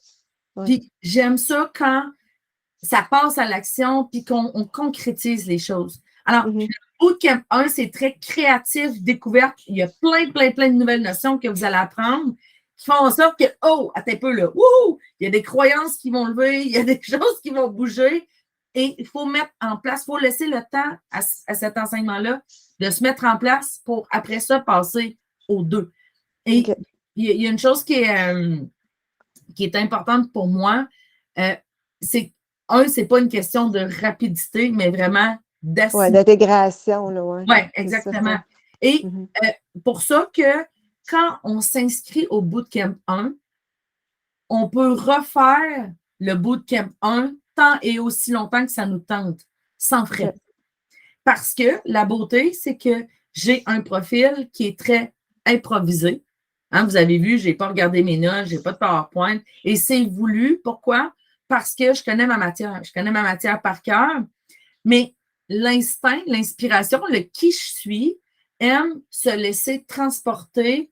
[SPEAKER 2] Ouais.
[SPEAKER 1] Puis j'aime ça quand ça passe à l'action puis qu'on concrétise les choses. Alors, le Bootcamp 1, c'est très créatif, découverte. Il y a plein de nouvelles notions que vous allez apprendre qui font en sorte que, oh, attends un peu là, wouhou, il y a des croyances qui vont lever, il y a des choses qui vont bouger. Et il faut mettre en place, il faut laisser le temps à cet enseignement-là de se mettre en place pour, après ça, passer aux 2. Et
[SPEAKER 2] OK.
[SPEAKER 1] il y a une chose qui est importante pour moi, c'est c'est pas une question de rapidité, mais vraiment
[SPEAKER 2] Ouais, d'intégration, là, ouais.
[SPEAKER 1] Oui, exactement.
[SPEAKER 2] Ça.
[SPEAKER 1] Et pour ça que quand on s'inscrit au Bootcamp 1, on peut refaire le Bootcamp 1 tant et aussi longtemps que ça nous tente, sans frais. Okay. Parce que la beauté, c'est que j'ai un profil qui est très improvisé. Hein, vous avez vu, je n'ai pas regardé mes notes, je n'ai pas de PowerPoint. Et c'est voulu. Pourquoi? Parce que je connais ma matière. Je connais ma matière par cœur. Mais l'instinct, l'inspiration, le qui je suis, aime se laisser transporter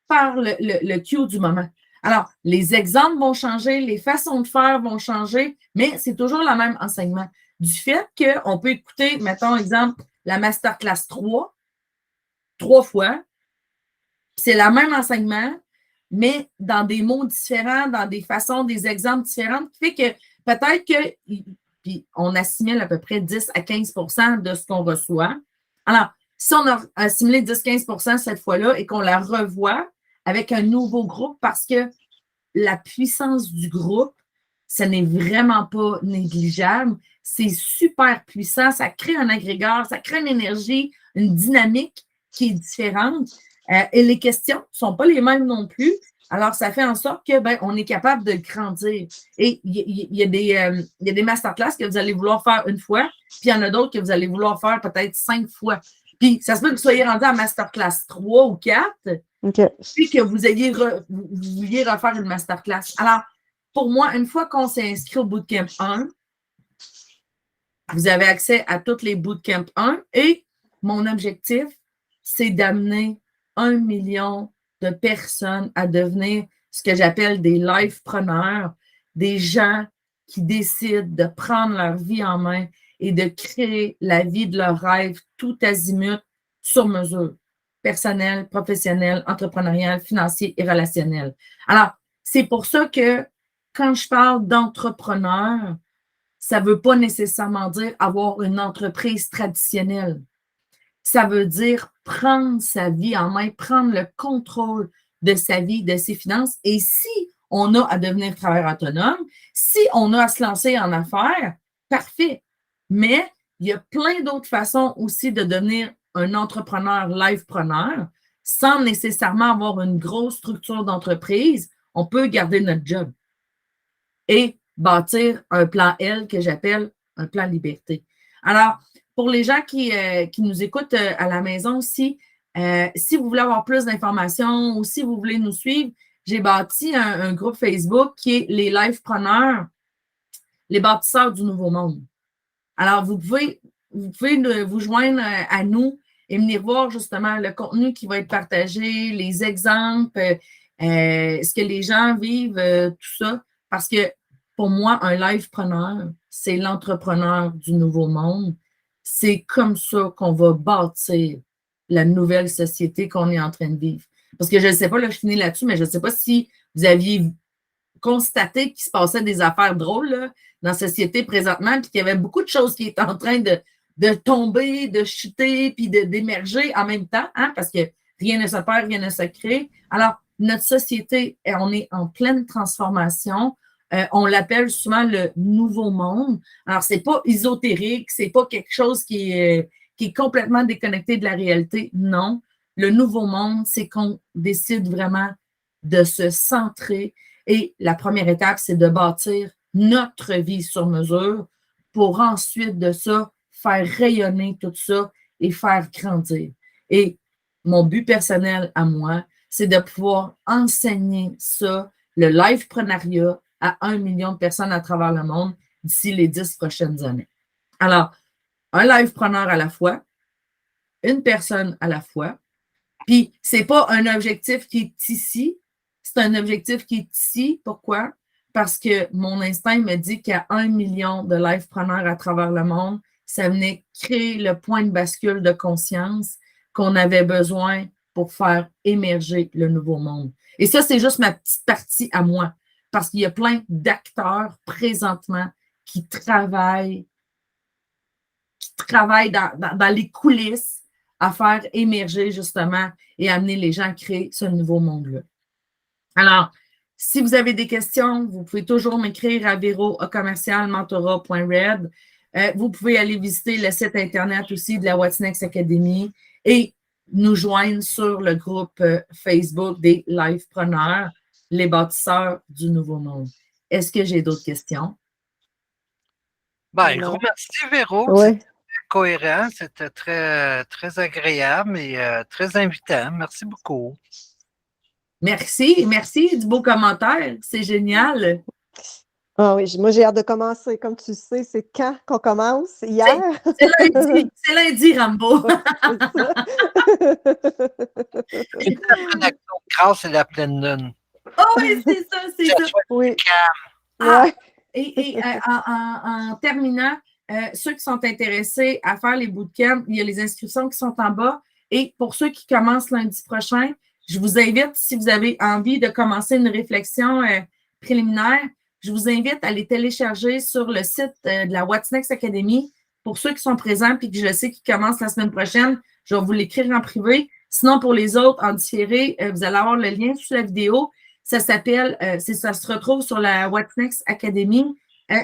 [SPEAKER 1] par le cue du moment. Alors, les exemples vont changer, les façons de faire vont changer, mais c'est toujours le même enseignement. Du fait qu'on peut écouter, mettons, exemple, la Masterclass 3 fois, c'est le même enseignement, mais dans des mots différents, dans des façons, des exemples différents, qui fait que peut-être que, puis on assimile à peu près 10 à 15 de ce qu'on reçoit. Alors, si on a assimilé 10-15 cette fois-là et qu'on la revoit avec un nouveau groupe, parce que la puissance du groupe, ce n'est vraiment pas négligeable. C'est super puissant. Ça crée un agrégeur, ça crée une énergie, une dynamique qui est différente. Et les questions ne sont pas les mêmes non plus. Alors, ça fait en sorte que on est capable de grandir. Et il y a des masterclass que vous allez vouloir faire une fois, puis il y en a d'autres que vous allez vouloir faire peut-être 5 fois. Puis, ça se peut que vous soyez rendu à masterclass 3 ou 4, puis que vous vouliez refaire une masterclass. Alors, pour moi, une fois qu'on s'est inscrit au Bootcamp 1, vous avez accès à toutes les Bootcamp 1 et mon objectif, c'est d'amener 1 million de personnes à devenir ce que j'appelle des lifepreneurs, des gens qui décident de prendre leur vie en main et de créer la vie de leurs rêves tout azimut sur mesure, personnel, professionnel, entrepreneurial, financier et relationnel. Alors, c'est pour ça que quand je parle d'entrepreneur, ça ne veut pas nécessairement dire avoir une entreprise traditionnelle. Ça veut dire prendre sa vie en main, prendre le contrôle de sa vie, de ses finances. Et si on a à devenir travailleur autonome, si on a à se lancer en affaires, parfait. Mais il y a plein d'autres façons aussi de devenir un entrepreneur, livepreneur, sans nécessairement avoir une grosse structure d'entreprise. On peut garder notre job et bâtir un plan L que j'appelle un plan liberté. Alors, pour les gens qui nous écoutent à la maison aussi, si vous voulez avoir plus d'informations ou si vous voulez nous suivre, j'ai bâti un groupe Facebook qui est les livepreneurs, les bâtisseurs du nouveau monde. Alors, vous pouvez vous joindre à nous et venir voir justement le contenu qui va être partagé, les exemples, ce que les gens vivent, tout ça. Parce que pour moi, un livepreneur, c'est l'entrepreneur du nouveau monde. C'est comme ça qu'on va bâtir la nouvelle société qu'on est en train de vivre. Parce que je ne sais pas, là, je finis là-dessus, mais je ne sais pas si vous aviez constaté qu'il se passait des affaires drôles là, dans la société présentement, puis qu'il y avait beaucoup de choses qui étaient en train de tomber, de chuter, puis d'émerger en même temps, hein, parce que rien ne se perd, rien ne se crée. Alors, notre société, on est en pleine transformation. On l'appelle souvent le nouveau monde. Alors, c'est pas ésotérique, c'est pas quelque chose qui est complètement déconnecté de la réalité. Non. Le nouveau monde, c'est qu'on décide vraiment de se centrer. Et la première étape, c'est de bâtir notre vie sur mesure pour ensuite de ça, faire rayonner tout ça et faire grandir. Et mon but personnel à moi, c'est de pouvoir enseigner ça, le liveprenariat, à 1 million de personnes à travers le monde d'ici les 10 prochaines années. Alors, un livepreneur à la fois, une personne à la fois, puis c'est pas un objectif qui est ici, c'est un objectif qui est ici. Pourquoi? Parce que mon instinct me dit qu'il y a 1 million de livepreneurs à travers le monde. Ça venait créer le point de bascule de conscience qu'on avait besoin pour faire émerger le nouveau monde. Et ça, c'est juste ma petite partie à moi. Parce qu'il y a plein d'acteurs présentement qui travaillent dans les coulisses à faire émerger justement et amener les gens à créer ce nouveau monde-là. Alors, si vous avez des questions, vous pouvez toujours m'écrire à vero@mentora.red. Vous pouvez aller visiter le site Internet aussi de la What's Next Academy et nous joindre sur le groupe Facebook des livepreneurs, les bâtisseurs du nouveau monde. Est-ce que j'ai d'autres questions?
[SPEAKER 3] Ben, gros merci, Véro.
[SPEAKER 2] Oui.
[SPEAKER 3] C'était cohérent, c'était très, très agréable et très invitant. Merci beaucoup.
[SPEAKER 1] Merci du beau commentaire. C'est génial.
[SPEAKER 2] Ah oui, moi j'ai hâte de commencer. Comme tu sais, c'est quand qu'on commence? Hier?
[SPEAKER 1] C'est lundi, Rambo.
[SPEAKER 3] C'est la pleine action de grâce et la pleine lune.
[SPEAKER 1] Oh oui, c'est ça.
[SPEAKER 2] Oui.
[SPEAKER 1] Ah,
[SPEAKER 2] Ouais.
[SPEAKER 1] et en terminant, ceux qui sont intéressés à faire les bootcamps, il y a les inscriptions qui sont en bas. Et pour ceux qui commencent lundi prochain, je vous invite, si vous avez envie de commencer une réflexion préliminaire, je vous invite à les télécharger sur le site de la What's Next Academy. Pour ceux qui sont présents et que je sais qu'ils commencent la semaine prochaine, je vais vous l'écrire en privé. Sinon, pour les autres, en différé, vous allez avoir le lien sous la vidéo. Ça s'appelle, ça se retrouve sur la What's Next Academy.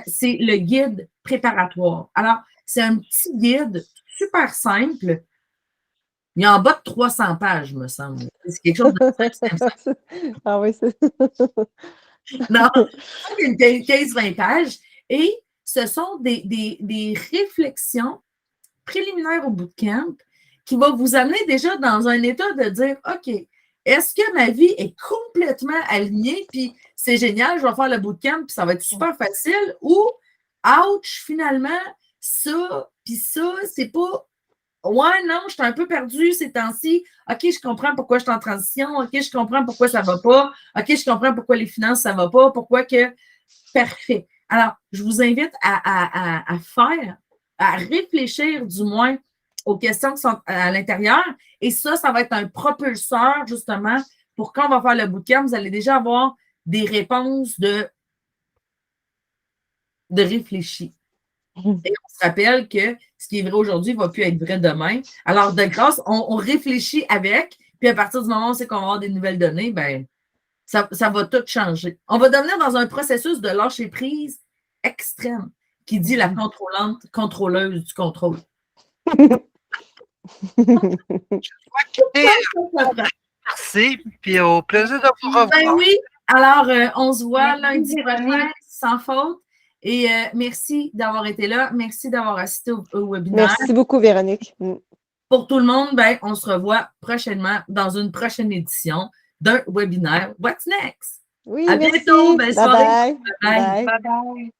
[SPEAKER 1] C'est le guide préparatoire. Alors, c'est un petit guide super simple. Il y a en bas de 300 pages, me semble. C'est quelque chose de simple.
[SPEAKER 2] Ah oui, c'est.
[SPEAKER 1] Non, une 15-20 pages. Et ce sont des réflexions préliminaires au bootcamp qui vont vous amener déjà dans un état de dire, OK, est-ce que ma vie est complètement alignée, puis c'est génial, je vais faire le bootcamp, puis ça va être super facile, ou, ouch, finalement, ça, puis ça, c'est pas, ouais, non, je suis un peu perdue ces temps-ci, OK, je comprends pourquoi je suis en transition, OK, je comprends pourquoi ça va pas, OK, je comprends pourquoi les finances, ça va pas, pourquoi que, parfait. Alors, je vous invite à faire, à réfléchir du moins aux questions qui sont à l'intérieur. Et ça va être un propulseur, justement, pour quand on va faire le bootcamp, vous allez déjà avoir des réponses de réfléchir. Et on se rappelle que ce qui est vrai aujourd'hui ne va plus être vrai demain. Alors, de grâce, on réfléchit avec, puis à partir du moment où on sait qu'on va avoir des nouvelles données, ben, ça va tout changer. On va devenir dans un processus de lâcher prise extrême, qui dit la contrôleuse du contrôle.
[SPEAKER 3] Merci, puis au plaisir de vous revoir.
[SPEAKER 1] Ben oui, alors on se voit lundi prochain, sans faute. Et merci d'avoir été là. Merci d'avoir assisté au webinaire.
[SPEAKER 2] Merci beaucoup, Véronique.
[SPEAKER 1] Pour tout le monde, ben, on se revoit prochainement dans une prochaine édition d'un webinaire What's Next?
[SPEAKER 2] Oui,
[SPEAKER 1] à
[SPEAKER 2] merci.
[SPEAKER 1] bientôt. Belle soirée.
[SPEAKER 2] Bye.
[SPEAKER 1] Bye.
[SPEAKER 4] Bye bye.